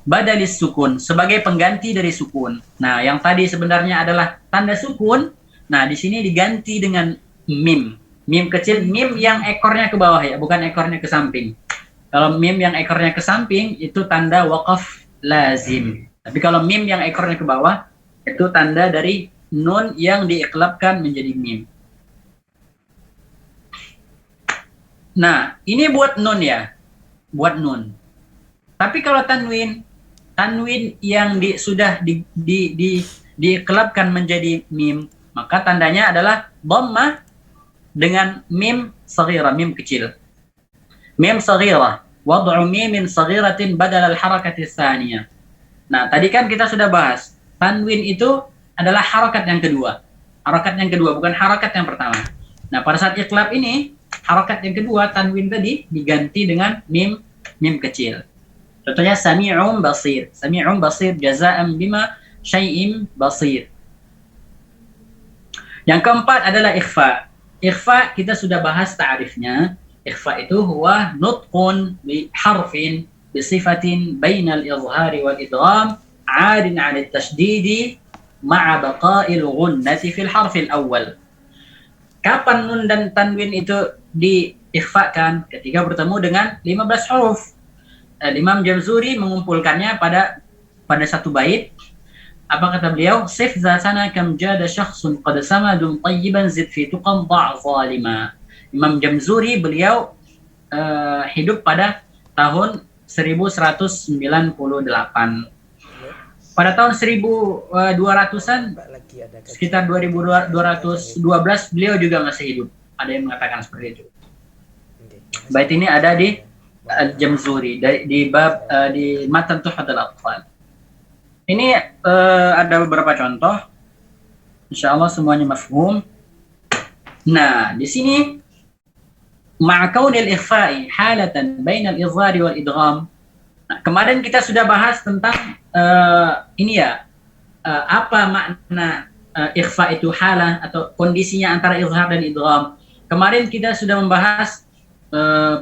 Badalis sukun, sebagai pengganti dari sukun. Nah, yang tadi sebenarnya adalah tanda sukun. Nah, di sini diganti dengan mim. Mim kecil, mim yang ekornya ke bawah ya, bukan ekornya ke samping. Kalau mim yang ekornya ke samping itu tanda waqaf lazim. Tapi kalau mim yang ekornya ke bawah itu tanda dari nun yang diiklabkan menjadi mim. Nah, ini buat nun ya. Buat nun. Tapi kalau tanwin yang sudah diiklabkan menjadi mim, maka tandanya adalah dhammah dengan mim saghirah, mim kecil. Mim saghirah, wad'u mimin saghiratin badal al-harakati tsaniyah. Nah, tadi kan kita sudah bahas, tanwin itu adalah harakat yang kedua. Harakat yang kedua, bukan harakat yang pertama. Nah, pada saat iklab ini, harakat yang kedua, tanwin tadi diganti dengan mim kecil. Contohnya sami'un basir. Sami'un basir jaza'an bima syai'in basir. Yang keempat adalah ikhfa. Ikhfa kita sudah bahas ta'rifnya. Ikhfa itu huwa nutqun bi harfin bi sifatin bainal izhari wal idgham 'adin 'ala at-tashdidi ma'a baqa'il ghunnati fil harfil awwal. Kapan nun dan tanwin itu diikhfakan? Ketika bertemu dengan 15 huruf. Imam Jamzuri mengumpulkannya pada satu bait. Apa kata beliau? Sif zasana kam jada syakhsun qad samadun tayyiban zid fi tuqam da' zalima. Imam Jamzuri beliau hidup pada tahun 1198. Pada tahun 1200-an sekitar 2212 beliau juga masih hidup. Ada yang mengatakan seperti itu. Bait ini ada di Al-Jamzuri di bab di matan Tuhfatul Atfal. Ini ada beberapa contoh. Insyaallah semuanya mafhum. Nah, di sini ma'a kaunil ikhfa'i halatan bainal izhari wal idgham. Nah, kemarin kita sudah bahas tentang ini ya, apa makna ikhfa itu halah atau kondisinya antara izhar dan idgham. Kemarin kita sudah membahas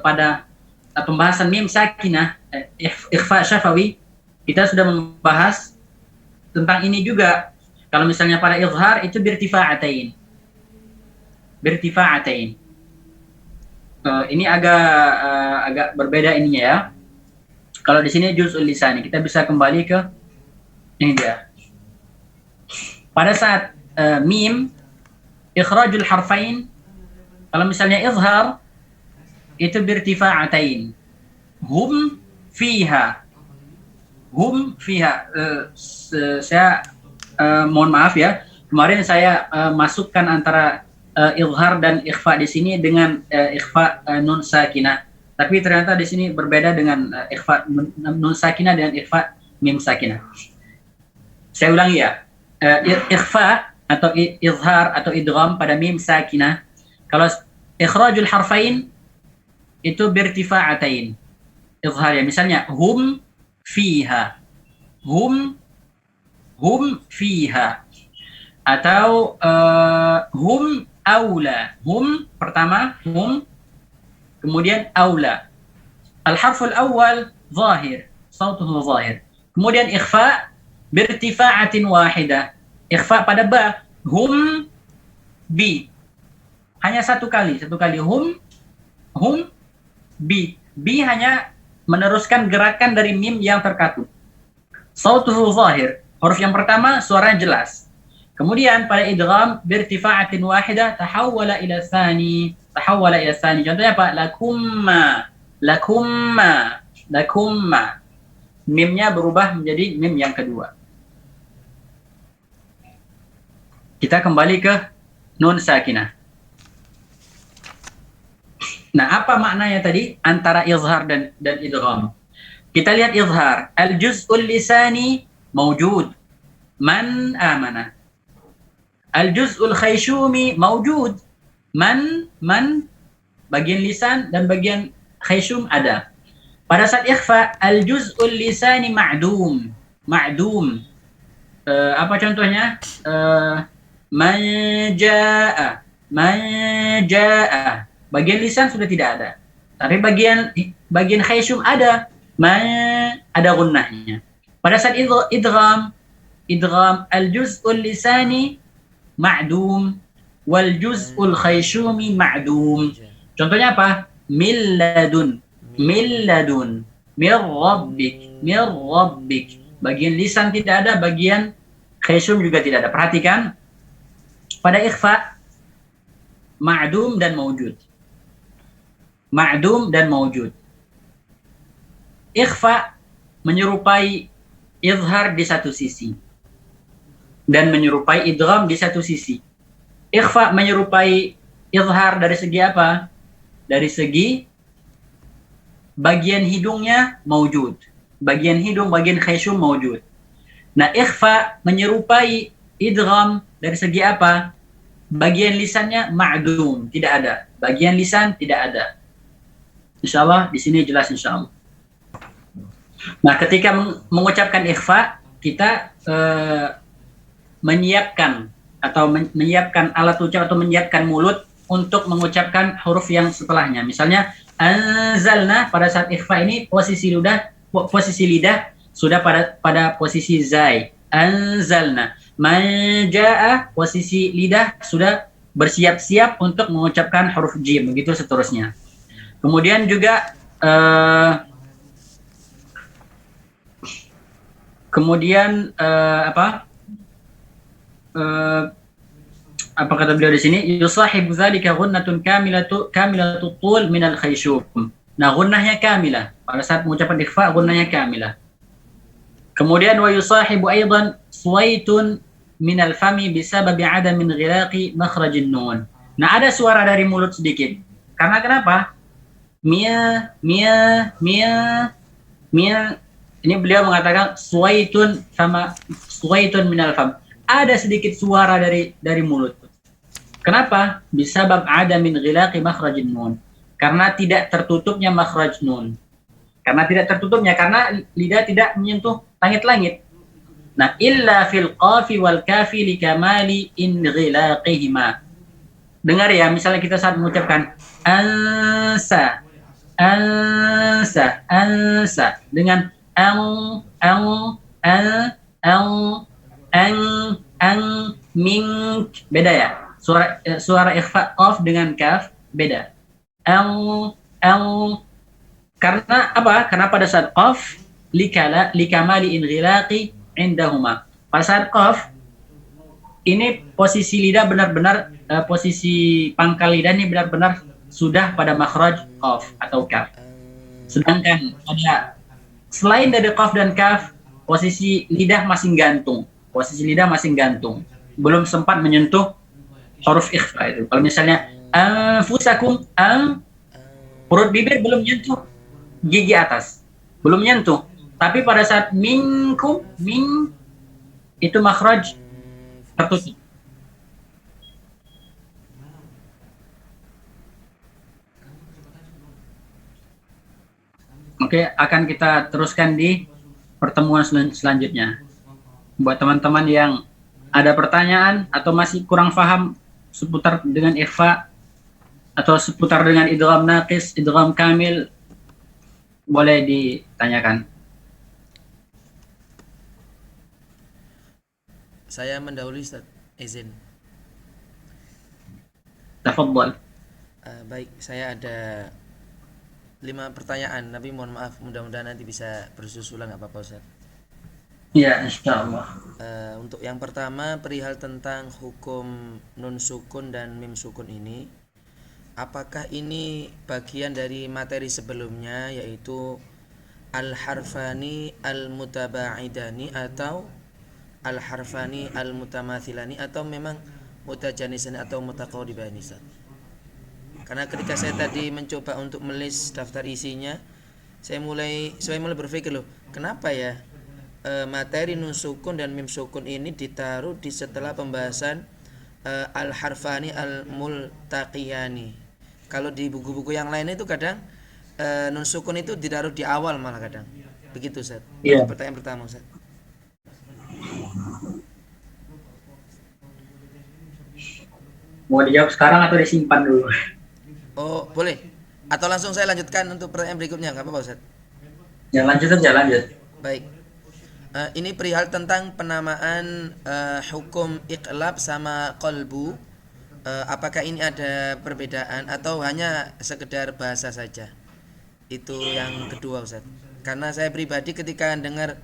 pada pembahasan mim sakinah, ikhfa syafawi, kita sudah membahas tentang ini juga. Kalau misalnya pada izhar itu birtifa'atain. Ini agak berbeda ininya ya. Kalau di sini juz'ul lisani, kita bisa kembali ke ini dia. Pada saat mim ikhrajul harfain, kalau misalnya izhar itu birtifa'atain. Hum fiha. Saya mohon maaf ya. Kemarin saya masukkan antara izhar dan ikhfa di sini dengan ikhfa nun sakinah. Tapi ternyata di sini berbeda dengan ikhfa nun sakinah dengan ikhfa mim sakinah. Saya ulangi ya. Ikhfa atau izhar atau idgham pada mim sakinah. Kalau ikhrajul harfain itu birtifa'atain. Izhar ya, misalnya hum fiha. Hum fiha. Atau hum aula. Hum pertama hum, kemudian aula. Al-harful awal zahir, sautuhu zahir. Kemudian ikhfa birtifa'atin wahidah. Ikhfa pada ba, hum bi. Hanya satu kali hum bi. Bi hanya meneruskan gerakan dari mim yang terkatub. Sautuhu zahir. Huruf yang pertama suaranya jelas. Kemudian pada idgham birtifa'atin wahidah tahawwala ila tsani. Contohnya apa? Lakumma. Mimnya berubah menjadi mim yang kedua. Kita kembali ke nun sakinah. Nah, apa maknanya tadi antara izhar dan idgham? Kita lihat izhar. Al-juz'ul lisani mawjud. Man amana. Al-juz'ul khayshumi mawjud. Man bagian lisan dan bagian khayshum ada. Pada saat ikhfa, al-juz'ul lisani ma'dum. Apa contohnya? Man jaa'a. Bagian lisan sudah tidak ada. Tapi bagian khayshum ada. Ada gunnahnya. Pada saat idgham al-juz'ul lisani ma'dum wal juz'ul khayshumi ma'dum. Contohnya apa? Milladun. Min ladun. Mir rabbik. Mir rabbik. Bagian lisan tidak ada, bagian khayshum juga tidak ada. Perhatikan, pada ikhfa, ma'dum dan mawjud. Ma'dum dan mawjud. Ikhfa menyerupai izhar di satu sisi dan menyerupai idgham di satu sisi. Ikhfa menyerupai izhar dari segi apa? Dari segi bagian hidungnya mawjud. Bagian hidung, bagian khayshum mawjud. Nah, ikhfa menyerupai idgham dari segi apa? Bagian lisannya ma'dum, tidak ada. Bagian lisan tidak ada. Insyaallah di sini jelas insyaallah. Nah, ketika mengucapkan ikhfa, kita menyiapkan atau menyiapkan alat ucap atau menyiapkan mulut untuk mengucapkan huruf yang setelahnya. Misalnya anzalna, pada saat ikhfa ini posisi lidah sudah pada posisi zai. Anzalna. Man jaa, posisi lidah sudah bersiap-siap untuk mengucapkan huruf jim, begitu seterusnya. Kemudian juga apa kata beliau di sini? Yusahibu dzalika ghunnatun kamilatu tul minal khayshum. Nah, ghunnahnya kamilah. Pada saat mengucapkan ikhfa, ghunnahnya kamilah. Kemudian wa yusahibu aidan suwaitun minal fami bisababi adamin ghiraqi makhrajin nun. Nah, ada suara dari mulut sedikit. Karena kenapa? Mia. Ini beliau mengatakan suwaitun minal fam. Ada sedikit suara dari mulut. Kenapa? Bisabab adamin ghilaqi makhrajin nun. Karena tidak tertutupnya makhraj nun. Karena lidah tidak menyentuh langit-langit. Nah, illa fil qafi wal kafi likamali inghilaqihima. Dengar ya, misalnya kita saat mengucapkan ansa dengan mink, beda ya. Suara ikhfa qaf dengan kaf beda. Karena apa? Karena pada saat qaf likamali inghilaqi indahuma. Pada saat qaf ini posisi lidah benar-benar posisi pangkal lidah ini benar-benar sudah pada makhraj qaf atau kaf. Sedangkan pada selain dari qaf dan kaf, posisi lidah masih gantung. Belum sempat menyentuh huruf ikhfa itu. Kalau misalnya anfusakum, perut bibir belum menyentuh gigi atas. Belum menyentuh. Tapi pada saat minkum, itu makhraj tertutup. Oke, akan kita teruskan di pertemuan selanjutnya. Buat teman-teman yang ada pertanyaan atau masih kurang paham seputar dengan ikhfa atau seputar dengan idgham naqis, idgham kamil, boleh ditanyakan. Saya mendahului, Ustaz. Izin. Tafadhal. Baik, saya ada 5 pertanyaan, tapi mohon maaf, mudah-mudahan nanti bisa bersusulan, nggak apa-apa, Ustaz. Ya, insyaallah. Untuk yang pertama, perihal tentang hukum nun sukun dan mim sukun ini, apakah ini bagian dari materi sebelumnya, yaitu al-harfani al-mutaba'idani atau al-harfani al-mutamathilani, atau memang mutajanisani atau mutaqaribani, Ustaz? Karena ketika saya tadi mencoba untuk melis daftar isinya, saya mulai berpikir, loh, kenapa ya materi nun sukun dan mim sukun ini ditaruh di setelah pembahasan al-harfani al-multaqiyani. Kalau di buku-buku yang lain itu kadang nun sukun itu ditaruh di awal malah kadang. Begitu, Ustaz. Yeah. Pertanyaan pertama, Ustaz. Mau dijawab sekarang atau disimpan dulu? Oh, boleh. Atau langsung saya lanjutkan untuk pertanyaan berikutnya, nggak apa-apa, Ustaz? Ya, lanjut saja, lanjut. Baik. Ini perihal tentang penamaan hukum iqlab sama qalbu. Apakah ini ada perbedaan atau hanya sekedar bahasa saja? Itu yang kedua Ustaz. Karena saya pribadi ketika dengar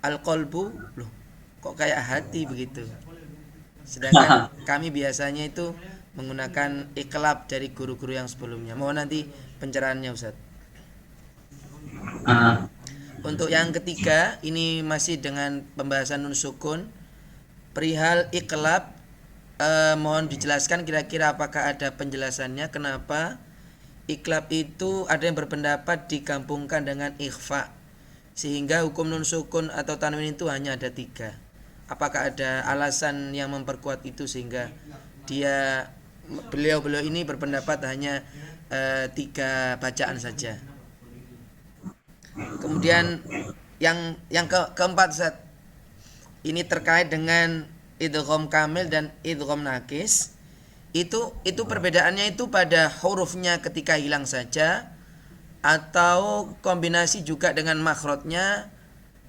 al-qalbu, loh kok kayak hati begitu. Sedangkan kami biasanya itu menggunakan iklab dari guru-guru yang sebelumnya. Mohon nanti pencerahannya Ustaz. Ah, Untuk yang ketiga, ini masih dengan pembahasan nun sukun. Perihal iklab, mohon dijelaskan kira-kira apakah ada penjelasannya kenapa iklab itu ada yang berpendapat digabungkan dengan ikhfa, sehingga hukum nun sukun atau tanwin itu hanya ada 3. Apakah ada alasan yang memperkuat itu sehingga beliau ini berpendapat hanya 3 bacaan saja. Kemudian yang keempat Ustaz, ini terkait dengan idgham kamil dan idgham nakis. Itu perbedaannya itu pada hurufnya ketika hilang saja, atau kombinasi juga dengan makhrajnya,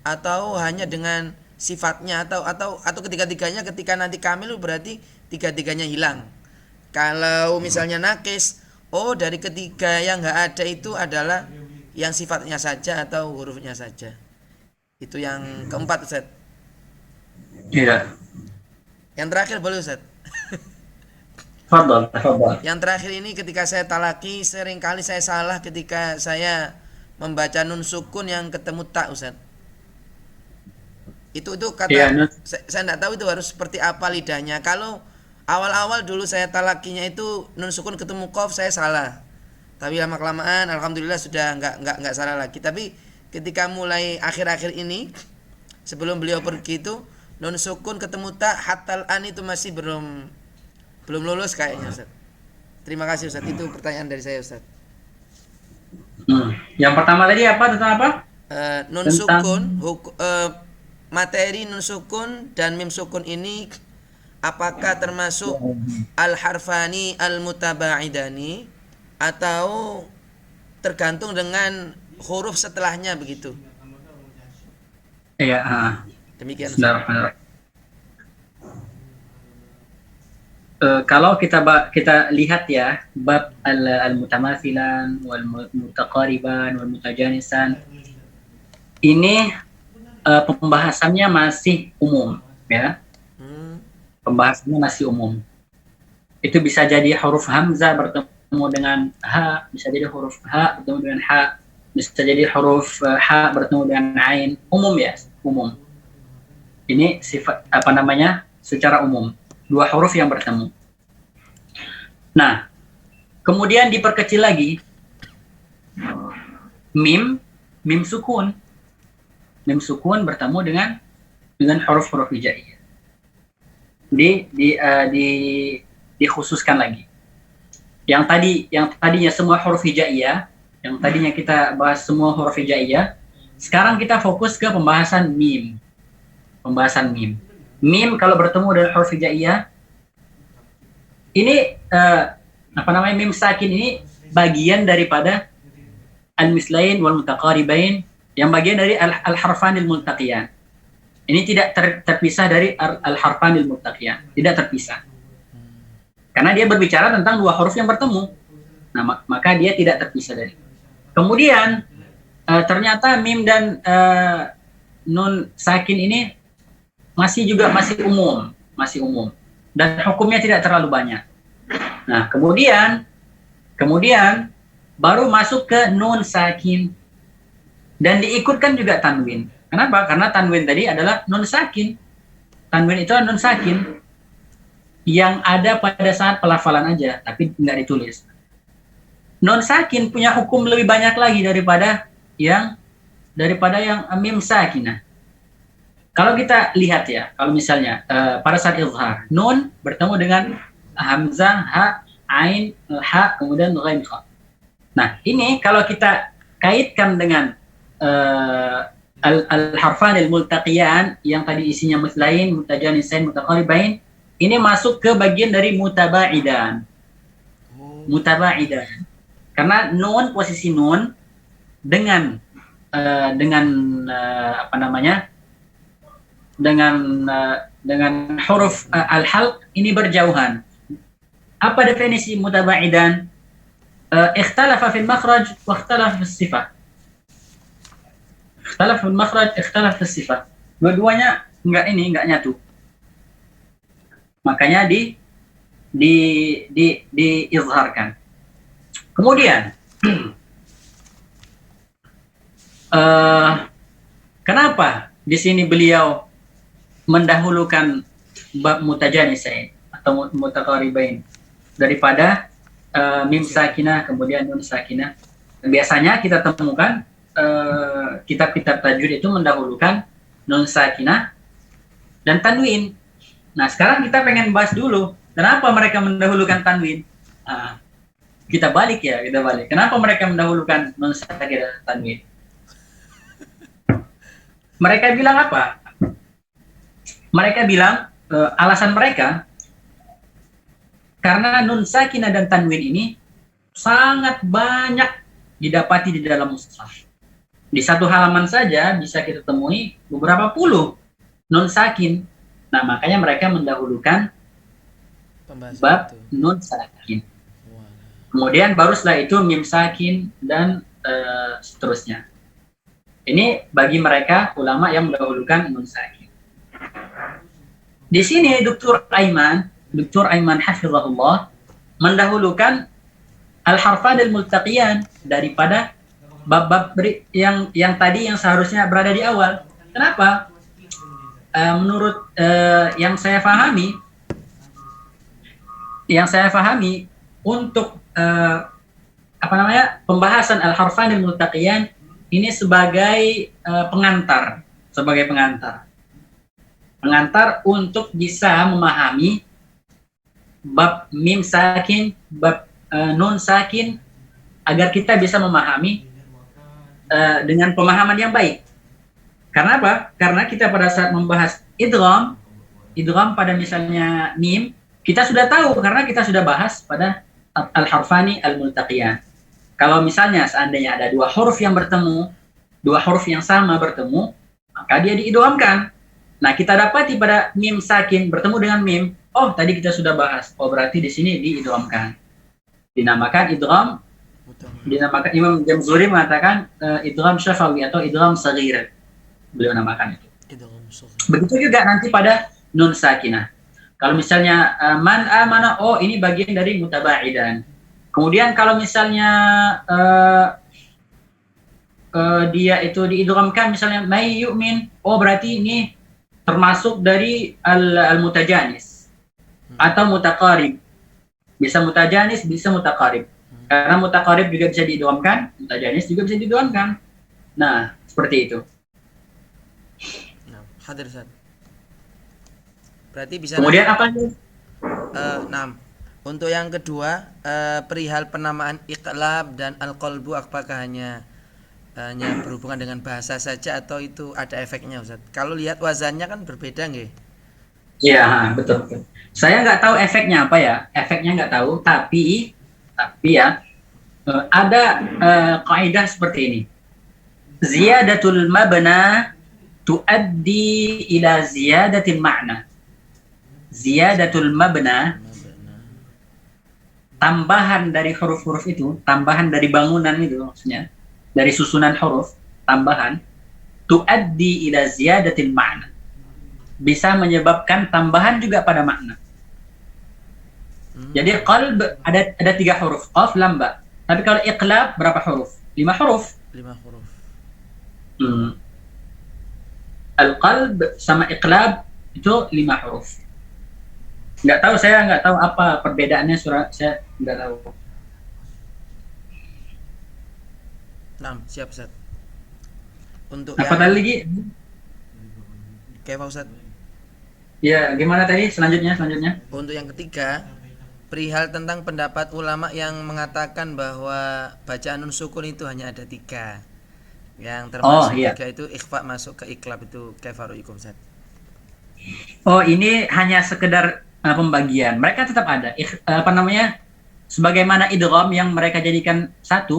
atau hanya dengan sifatnya, atau ketiga-tiganya. Ketika nanti kamil berarti tiga-tiganya hilang. Kalau misalnya nakis, dari ketiga yang enggak ada itu adalah yang sifatnya saja atau hurufnya saja. Itu yang keempat Ustaz. iya. Yang terakhir boleh Ustaz? Tafadhal. Yang terakhir ini ketika saya talaki, seringkali saya salah ketika saya membaca nun sukun yang ketemu ta Ustaz. Itu kata Iya, saya enggak tahu itu harus seperti apa lidahnya. Kalau awal-awal dulu saya talakinya itu nun sukun ketemu qaf, saya salah. Tapi lama kelamaan alhamdulillah sudah enggak salah lagi. Tapi ketika mulai akhir-akhir ini sebelum beliau pergi itu nun sukun ketemu ta hatal an itu masih belum lulus kayaknya Ustaz. Terima kasih Ustaz, itu pertanyaan dari saya Ustaz. Yang pertama tadi apa, tentang apa? Nun sukun, materi nun sukun dan mim sukun ini apakah termasuk al-harfani al-mutaba'idani atau tergantung dengan huruf setelahnya begitu? Iya. Demikian. Kalau kita lihat ya, bab al-mutamathilan wal mutaqariban wal mutajanisan, ini pembahasannya masih umum ya. Pembahasannya masih umum. Itu bisa jadi huruf hamzah bertemu dengan ha, bisa jadi huruf ha bertemu dengan ha, bisa jadi huruf ha bertemu dengan ain. Umum ya, umum. Ini sifat secara umum, 2 huruf yang bertemu. Nah, kemudian diperkecil lagi, mim sukun. Mim sukun bertemu dengan huruf-huruf hijaiyah. Dikhususkan lagi. Yang tadinya semua huruf hijaiyah, yang tadinya kita bahas semua huruf hijaiyah, sekarang kita fokus ke pembahasan mim. Mim kalau bertemu dengan huruf hijaiyah, ini mim sakin ini bagian daripada al-mislain wal mutaqaribain, yang bagian dari al-harfanil multaqiyan. Ini tidak terpisah dari al-harfanil multaqiyan, tidak terpisah. Karena dia berbicara tentang 2 huruf yang bertemu. Nah, maka dia tidak terpisah dari. Kemudian ternyata mim dan nun sakin ini masih umum dan hukumnya tidak terlalu banyak. Nah, kemudian baru masuk ke nun sakin dan diikutkan juga tanwin. Kenapa? Karena tanwin tadi adalah nun sakin. Tanwin itu adalah nun sakin yang ada pada saat pelafalan aja, tapi nggak ditulis. Nun sakin punya hukum lebih banyak lagi daripada yang mim sakinah. Kalau kita lihat ya, kalau misalnya pada saat izhar, nun bertemu dengan hamzah, ha, ain, ha, kemudian ghain, kha. Nah, ini kalau kita kaitkan dengan al-harfanil multaqiyan yang tadi isinya muslain, mutajanisain, mutaqaribain, ini masuk ke bagian dari mutaba'idan. Karena nun, posisi nun dengan huruf al-halq ini berjauhan. Apa definisi mutaba'idan? ikhtalafa fil makhraj wa ikhtalafa fis sifah. Ikhtalafa fil makhraj, ikhtalafa fis sifah. Dua-duanya enggak nyatu. Makanya diizharkan. Kemudian kenapa di sini beliau mendahulukan bab mutajanisain atau mutaqaribain daripada mim sakinah kemudian nun sakinah? Biasanya kita temukan kitab-kitab tajwid itu mendahulukan nun sakinah dan tanwin. Nah, sekarang kita pengen bahas dulu kenapa mereka mendahulukan tanwin. Kita balik. Kenapa mereka mendahulukan nun sakinah dan tanwin? Mereka bilang apa? Mereka bilang alasan mereka karena nun sakinah dan tanwin ini sangat banyak didapati di dalam mushaf. Di satu halaman saja bisa kita temui beberapa puluh nun sakin. Nah, makanya mereka mendahulukan bab nun sakin. Kemudian baru setelah itu mim sakin dan seterusnya. Ini bagi mereka ulama yang mendahulukan nun sakin. Di sini Dr. Aiman hafizahullah mendahulukan al-harfan al-multaqiyan daripada bab-bab yang tadi yang seharusnya berada di awal. Kenapa? Menurut yang saya pahami untuk pembahasan al-harfan al-multaqiyan ini sebagai pengantar untuk bisa memahami bab mim sakin, bab nun sakin, agar kita bisa memahami dengan pemahaman yang baik. Karena apa? Karena kita pada saat membahas idgham pada misalnya mim, kita sudah tahu karena kita sudah bahas pada al-harfani al-multaqiyan. Kalau misalnya seandainya ada dua huruf yang bertemu, dua huruf yang sama bertemu, maka dia diidghamkan. Nah, kita dapati pada mim sakin bertemu dengan mim. Oh, tadi kita sudah bahas. Oh, berarti di sini diidghamkan. Dinamakan idgham. Dinamakan Imam Jamzuri mengatakan idgham syafawi atau idgham saghir. Beliau namakan itu. Begitu juga nanti pada nun sakinah. Kalau misalnya man amana, oh ini bagian dari mutabaidan. Kemudian kalau misalnya dia itu diidghamkan misalnya may yu'min, oh berarti ini termasuk dari al-mutajanis atau mutaqarib. Bisa mutajanis, bisa mutaqarib. Karena mutaqarib juga bisa diidghamkan, mutajanis juga bisa diidghamkan. Nah, seperti itu. Hadir Ustaz. Berarti bisa. Kemudian apa? Untuk yang kedua, perihal penamaan iqlab dan al-qalbu, apakah hanya berhubungan dengan bahasa saja atau itu ada efeknya Ustaz? Kalau lihat wazannya kan berbeda nggih? Iya, betul. Saya nggak tahu efeknya apa ya. Efeknya nggak tahu, tapi ya ada kaidah seperti ini. Ziyadatul mabna tuaddi ila ziyadatil ma'na. Ziyadatul mabna, tambahan dari huruf-huruf itu, tambahan dari bangunan itu maksudnya, dari susunan huruf, tambahan, tuaddi ila ziyadatil ma'na. Bisa menyebabkan tambahan juga pada makna. Jadi qalb ada 3 huruf, qaf lam ba. Tapi kalau iqlab berapa huruf? 5 huruf. 5 huruf. Al-qalb sama iqlab itu 5 huruf. Saya nggak tahu apa perbedaannya, saya nggak tahu. Siap Ustaz. Untuk apa tadi lagi? Oke Pak Ustaz. Ya, gimana tadi selanjutnya? Untuk yang ketiga, perihal tentang pendapat ulama yang mengatakan bahwa bacaan nun sukun itu hanya ada 3. Yang termasuk 3 itu ikhfa masuk ke iqlab, itu kaifaruikum Ustaz? Oh, ini hanya sekedar pembagian. Mereka tetap ada sebagaimana idgham yang mereka jadikan 1,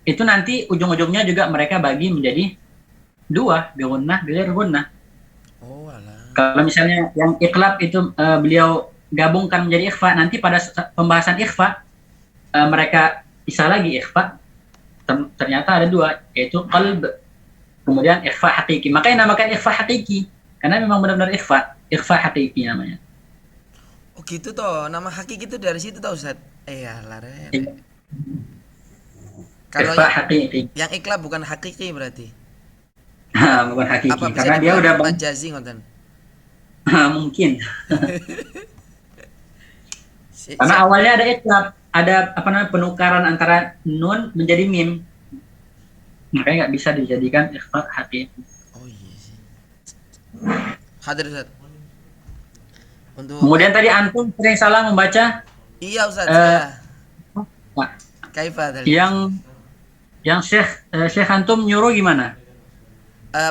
itu nanti ujung-ujungnya juga mereka bagi menjadi 2, bi gunnah, bi ghairi gunnah. Oh, alah. Kalau misalnya yang iqlab itu beliau gabungkan menjadi ikhfa, nanti pada pembahasan ikhfa mereka bisa lagi ikhfa. Ternyata ada dua, yaitu qalb, kemudian ikhfa hakiki. Makanya namakan ikhfa hakiki, karena memang benar-benar ikhfa hakiki namanya. Oh gitu toh, nama hakiki itu dari situ toh Ustaz. Lah Re. Kalau Ikhfa hakiki. yang ikhlas bukan hakiki berarti. Bukan hakiki, Apa bisa karena dia udah majazi ngoten. mungkin. Karena awalnya ada itlaq, ada penukaran antara nun menjadi mim. Makanya nggak bisa dijadikan ikhfa hakiki. Oh iya sih. Hadir Ustaz. Kemudian tadi antum sering salah membaca. Iya Ustaz. Nah, Kaifa tadi? Yang Syekh antum nyuruh gimana?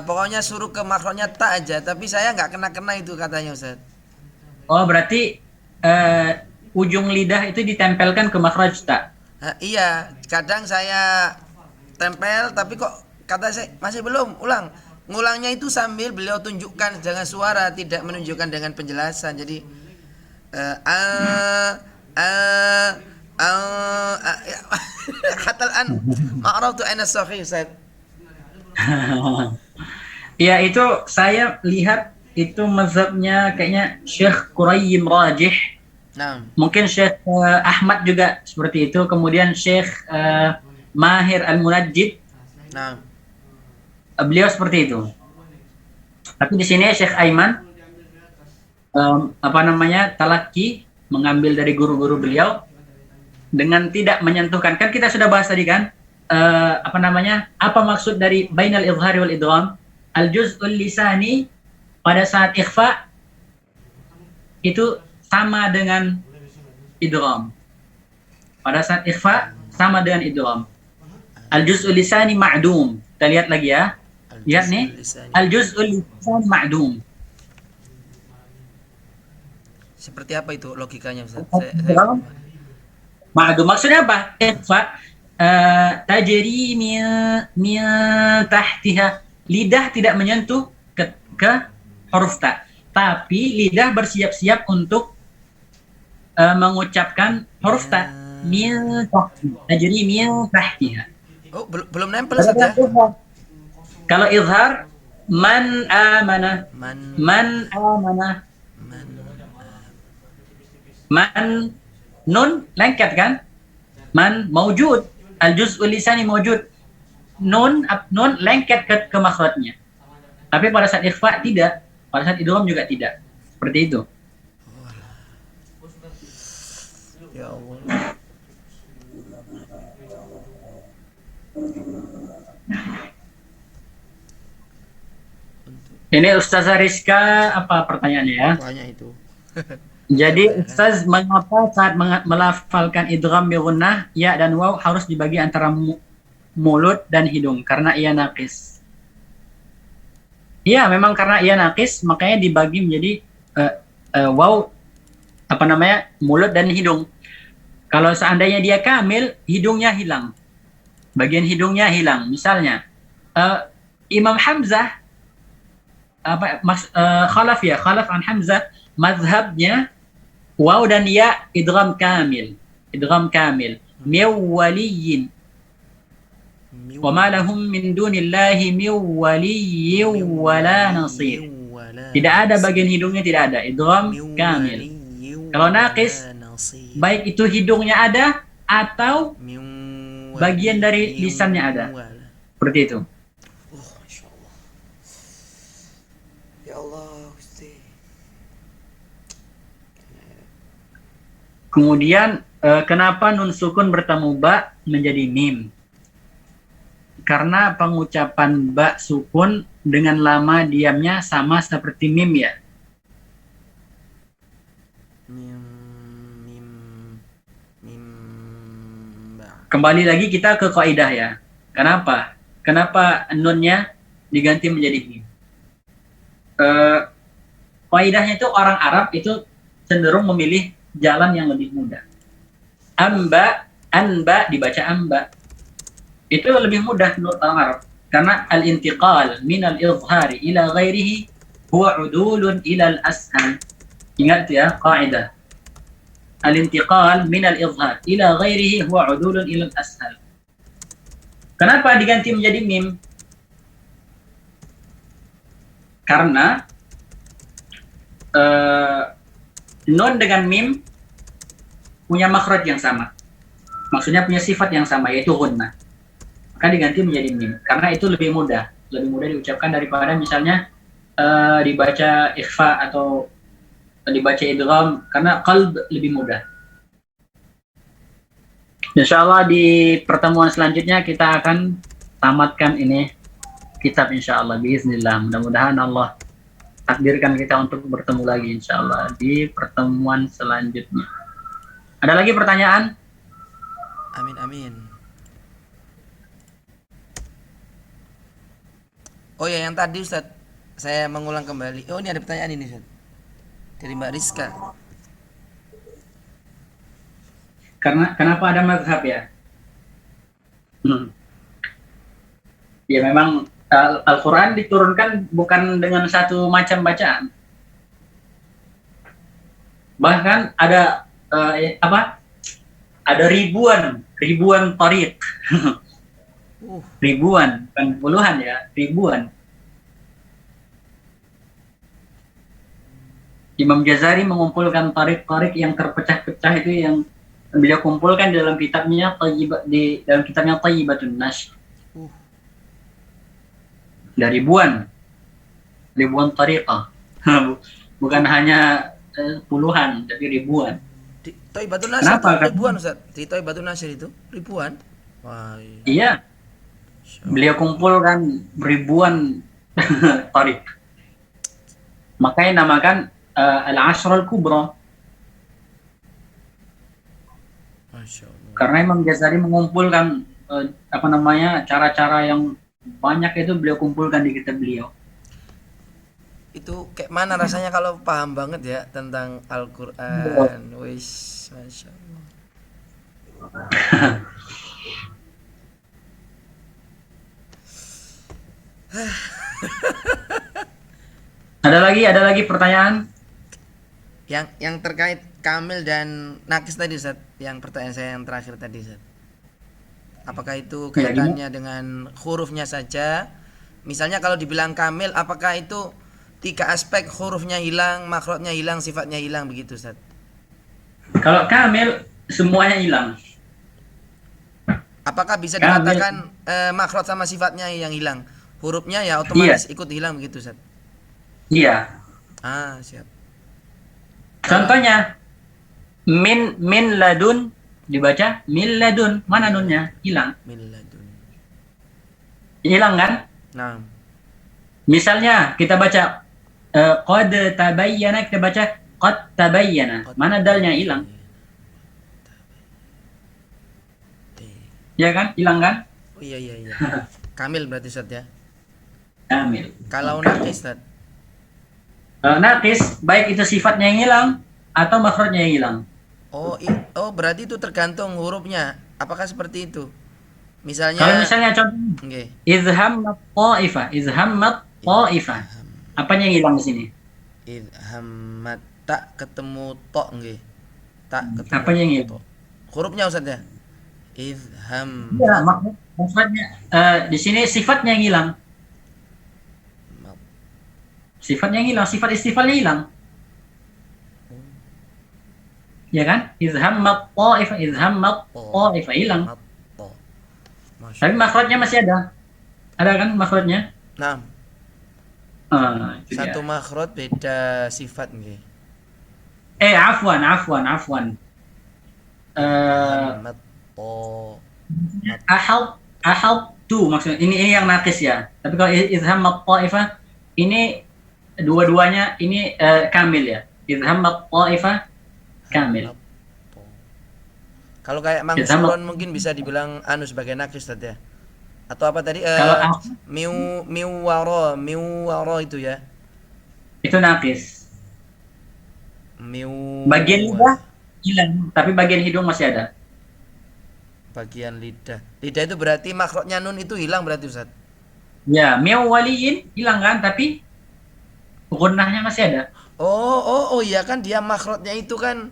Pokoknya suruh ke makronya tak aja, tapi saya nggak kena itu katanya Ustaz. Oh berarti ujung lidah itu ditempelkan ke makhraj tak? Iya, kadang saya tempel tapi kok kata saya masih belum, ulang. Ngulangnya itu sambil beliau tunjukkan dengan suara, tidak menunjukkan dengan penjelasan. Jadi hatta an ma'raftu aina sahih Ustaz. Ya itu saya lihat itu mazhabnya kayaknya Syekh Qurayyim Rajih. Nah. Mungkin Syekh Ahmad juga seperti itu. Kemudian Syekh Mahir Al-Munajjid. Nah. Beliau seperti itu. Tapi di sini Syekh Aiman talaki mengambil dari guru-guru beliau dengan tidak menyentuhkan. Kan kita sudah bahas tadi kan apa maksud dari bainal izhari wal idgham? Al-juz'ul lisani pada saat ikhfa itu sama dengan idgham. Pada saat ikhfa sama dengan idgham. Al-juz'ul lisani ma'dum. Kita lihat lagi ya. Lihat nih, al-juz'ul lisani ma'dum. Seperti apa itu logikanya Ustaz? Ma'dum maksudnya apa? Ikhfa tajri min tahtiha. Lidah tidak menyentuh ke huruf ta, tapi lidah bersiap-siap untuk mengucapkan huruf ta. Min tajri min tahtiha. Oh, belum nempel saja. Kalau izhar man amana, man amana, man nun lengket kan? Man maujud, al-juz'ul lisani maujud. Nun lengket ke makhrajnya. Tapi pada saat ikhfa tidak, pada saat idgham juga tidak. Seperti itu. Ya Allah. Ini Ustazah Rizka, apa pertanyaannya ya? Banyak itu. Jadi Ustaz, mengapa saat melafalkan idgham bi gunnah ya dan waw harus dibagi antara mulut dan hidung? Karena ia naqis. Iya, memang karena ia naqis makanya dibagi menjadi waw mulut dan hidung. Kalau seandainya dia kamil, hidungnya hilang. Bagian hidungnya hilang. Misalnya Imam Hamzah Khalaf an Hamzah, mazhabnya waw dan ya idgham kamil. Min waliyin. Wa ma lahum min dunillahi min waliyyin wala nasir. Tidak ada bagian hidungnya, tidak ada. Idgham kamil. Kalau naqis, baik itu hidungnya ada atau bagian dari lisannya ada. Seperti itu. Ya Allah, Gusti. Kemudian kenapa nun sukun bertemu ba menjadi mim? Karena pengucapan ba sukun dengan lama diamnya sama seperti mim ya. Kembali lagi kita ke kaidah ya. Kenapa? Kenapa nunnya diganti menjadi mim? Kaidahnya itu orang Arab itu cenderung memilih jalan yang lebih mudah. Anba dibaca amba. Itu lebih mudah menurut orang Arab. Karena al-intiqal min al-izhari ila ghairihi huwa udulun ila al-ashal. Ingat ya kaidah. al-intiqal min al-izhar ila ghairihi huwa udulun ila al-ashal. Kenapa diganti menjadi mim? Karena nun dengan mim punya makhraj yang sama. Maksudnya punya sifat yang sama, yaitu gunnah. Maka diganti menjadi mim. Karena itu lebih mudah diucapkan daripada misalnya dibaca ikhfa atau dibaca idgham, karena qalb lebih mudah. Insyaallah di pertemuan selanjutnya kita akan tamatkan ini kitab insyaallah biiznillah. Mudah-mudahan Allah takdirkan kita untuk bertemu lagi insyaallah di pertemuan selanjutnya. Ada lagi pertanyaan? Amin amin. Oh ya, yang tadi Ustaz, saya mengulang kembali. Oh, ini ada pertanyaan ini Ustaz, dari Mbak Rizka. Kenapa ada mazhab ya? Ya memang Al-Quran diturunkan bukan dengan satu macam bacaan. Bahkan ada ada ribuan tariq. Ribuan, bukan puluhan ya, ribuan. Imam Ghazali mengumpulkan tariq-tariq yang terpecah-pecah itu, yang beliau kumpulkan di dalam kitabnya Thayyibatun Nashr. Ada ribuan tariqah. Bukan hanya puluhan, tapi ribuan. Di Thayyibatun Nashr itu ribuan Ustaz. Di Thayyibatun Nashr itu ribuan. Wah, iya. Beliau kumpulkan ribuan tariq. Makanya namakan Al-Ashr Al-Kubra. Masya Allah. Karena Imam Ghazali mengumpulkan cara-cara yang banyak, itu beliau kumpulkan di kitab beliau. Itu kayak mana rasanya kalau paham banget ya tentang Al-Quran. Wis, Masya Allah. Ada lagi pertanyaan? Yang terkait kamil dan nakis tadi Ustaz, yang pertanyaan saya yang terakhir tadi Ustaz. Apakah itu kaitannya dengan hurufnya saja? Misalnya kalau dibilang kamil, apakah itu 3 aspek, hurufnya hilang, makhrajnya hilang, sifatnya hilang, begitu Ustaz? Kalau kamil semuanya hilang. Apakah bisa dikatakan makhraj sama sifatnya yang hilang? Hurufnya ya otomatis ikut hilang, begitu Ustaz? Iya. Ah, siap. Contohnya min ladun dibaca min ladun, mana nunnya? Hilang. Min ladun. Hilang kan? Nah. Misalnya kita baca qad tabayyana, kita baca qad tabayyana. Mana dalnya? Hilang. Ya kan? Hilang kan? Oh iya. Kamil berarti Ustaz ya. Kamil. Kalau naqis Ustaz? Naqis, baik itu sifatnya yang hilang atau makhrajnya yang hilang. Oh, berarti itu tergantung hurufnya. Apakah seperti itu? Misalnya, kalau misalnya contoh, okay. izhammat ta'ifah. Apanya yang hilang di sini? Izhammat, tak ketemu to, nggih. Tak ketemu. Apanya yang hilang? Hurufnya Ustaz ya. Izham. Ya, maksudnya di sini sifatnya yang hilang. Sifatnya yang hilang, sifat istifalnya hilang. Ya kan? Izhammat ta'ifah hilang. Tapi makhrajnya masih ada. Ada kan makhrajnya? Nah. Satu makhraj beda sifat nggih. Afwan. Ahal tu maksudnya ini yang nakis ya. Tapi kalau izhammat ta'ifah ini dua-duanya ini kamil ya. Izhammat ta'ifah kamil. Kalau kayak mangsurun mungkin bisa dibilang sebagai nakis tadi ya. Atau apa tadi? Miwaro itu ya. Itu nakis. Bagian lidah hilang, tapi bagian hidung masih ada. Bagian lidah. Lidah itu berarti makhrajnya nun itu hilang berarti Ustaz. Ya, waliin hilang kan, tapi gunnahnya masih ada. Oh iya kan dia makhrajnya itu kan.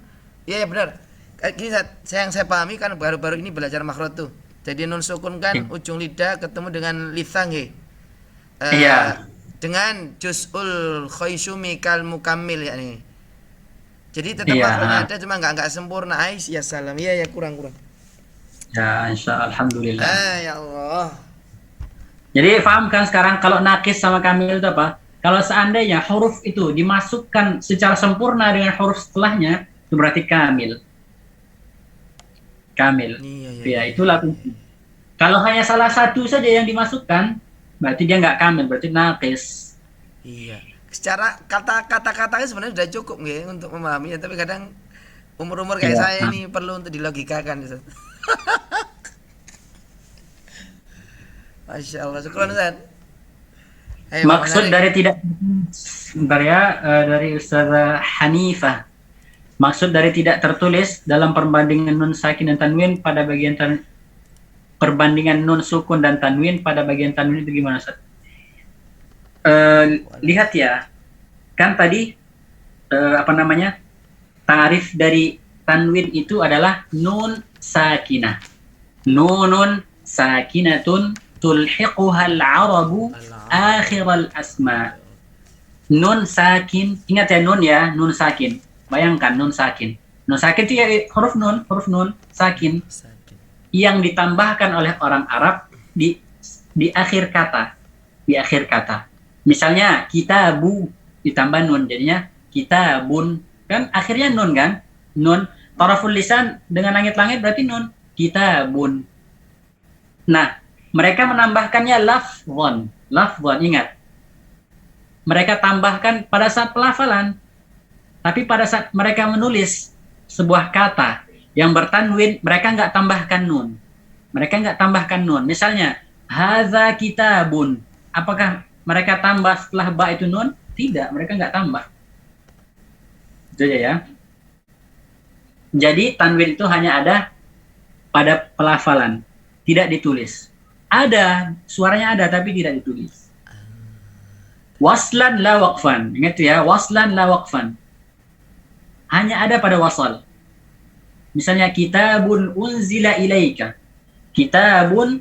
Iya benar. Gini, yang saya pahami kan baru-baru ini belajar makhraj tuh. Jadi nun sukun kan ujung lidah ketemu dengan lisan nggih. Iya. Dengan juz'ul khaysumi kal mukammil ya nih. Jadi tetap Iya. makhrajnya ada cuma enggak sempurna. Ais ya salam. Iya ya kurang. Ya, alhamdulillah. Ya Allah. Jadi paham kan sekarang kalau nakis sama kamil itu apa? Kalau seandainya huruf itu dimasukkan secara sempurna dengan huruf setelahnya, itu berarti kamil. Kamil. Iya. Ya, itulah kunci. Kalau hanya salah satu saja yang dimasukkan, berarti dia nggak kamil, berarti nakis. Iya. Secara kata-katanya sebenarnya sudah cukup nggih untuk memahaminya, tapi kadang umur-umur kayak Iya. saya ini perlu untuk dilogikakan. Masya Allah, syukur Ustaz. Maksud dari tidak sebentar ya, dari Ustazah Hanifah. Maksud dari tidak tertulis dalam perbandingan nun sakin dan tanwin pada bagian perbandingan nun sukun dan tanwin pada bagian tanwin itu gimana, Ustaz? Lihat ya. Kan tadi ta'rif dari tanwin itu adalah nun sakinah. Nunun sakinatun tulhiquhal arabu akhiral asma. Nun sakin, ingat ya, nun sakin. Bayangkan nun sakin. Nun sakin itu ya huruf nun sakin yang ditambahkan oleh orang Arab di akhir kata. Di akhir kata. Misalnya kitabu ditambah nun jadinya kitabun. Kan akhirnya nun kan? Nun taraful lisan dengan langit-langit berarti nun. Kitabun. Nah, mereka menambahkannya lafzon, ingat. Mereka tambahkan pada saat pelafalan. Tapi pada saat mereka menulis sebuah kata yang bertanwin, mereka nggak tambahkan nun. Misalnya, hadza kitabun. Apakah mereka tambah setelah ba itu nun? Tidak, mereka nggak tambah. Itu aja ya. Jadi tanwin itu hanya ada pada pelafalan, tidak ditulis. Ada, suaranya ada tapi tidak ditulis. Waslan la waqfan. Ingat ya, waslan la waqfan. Hanya ada pada wasal. Misalnya kitabun unzila ilaika. Kitabun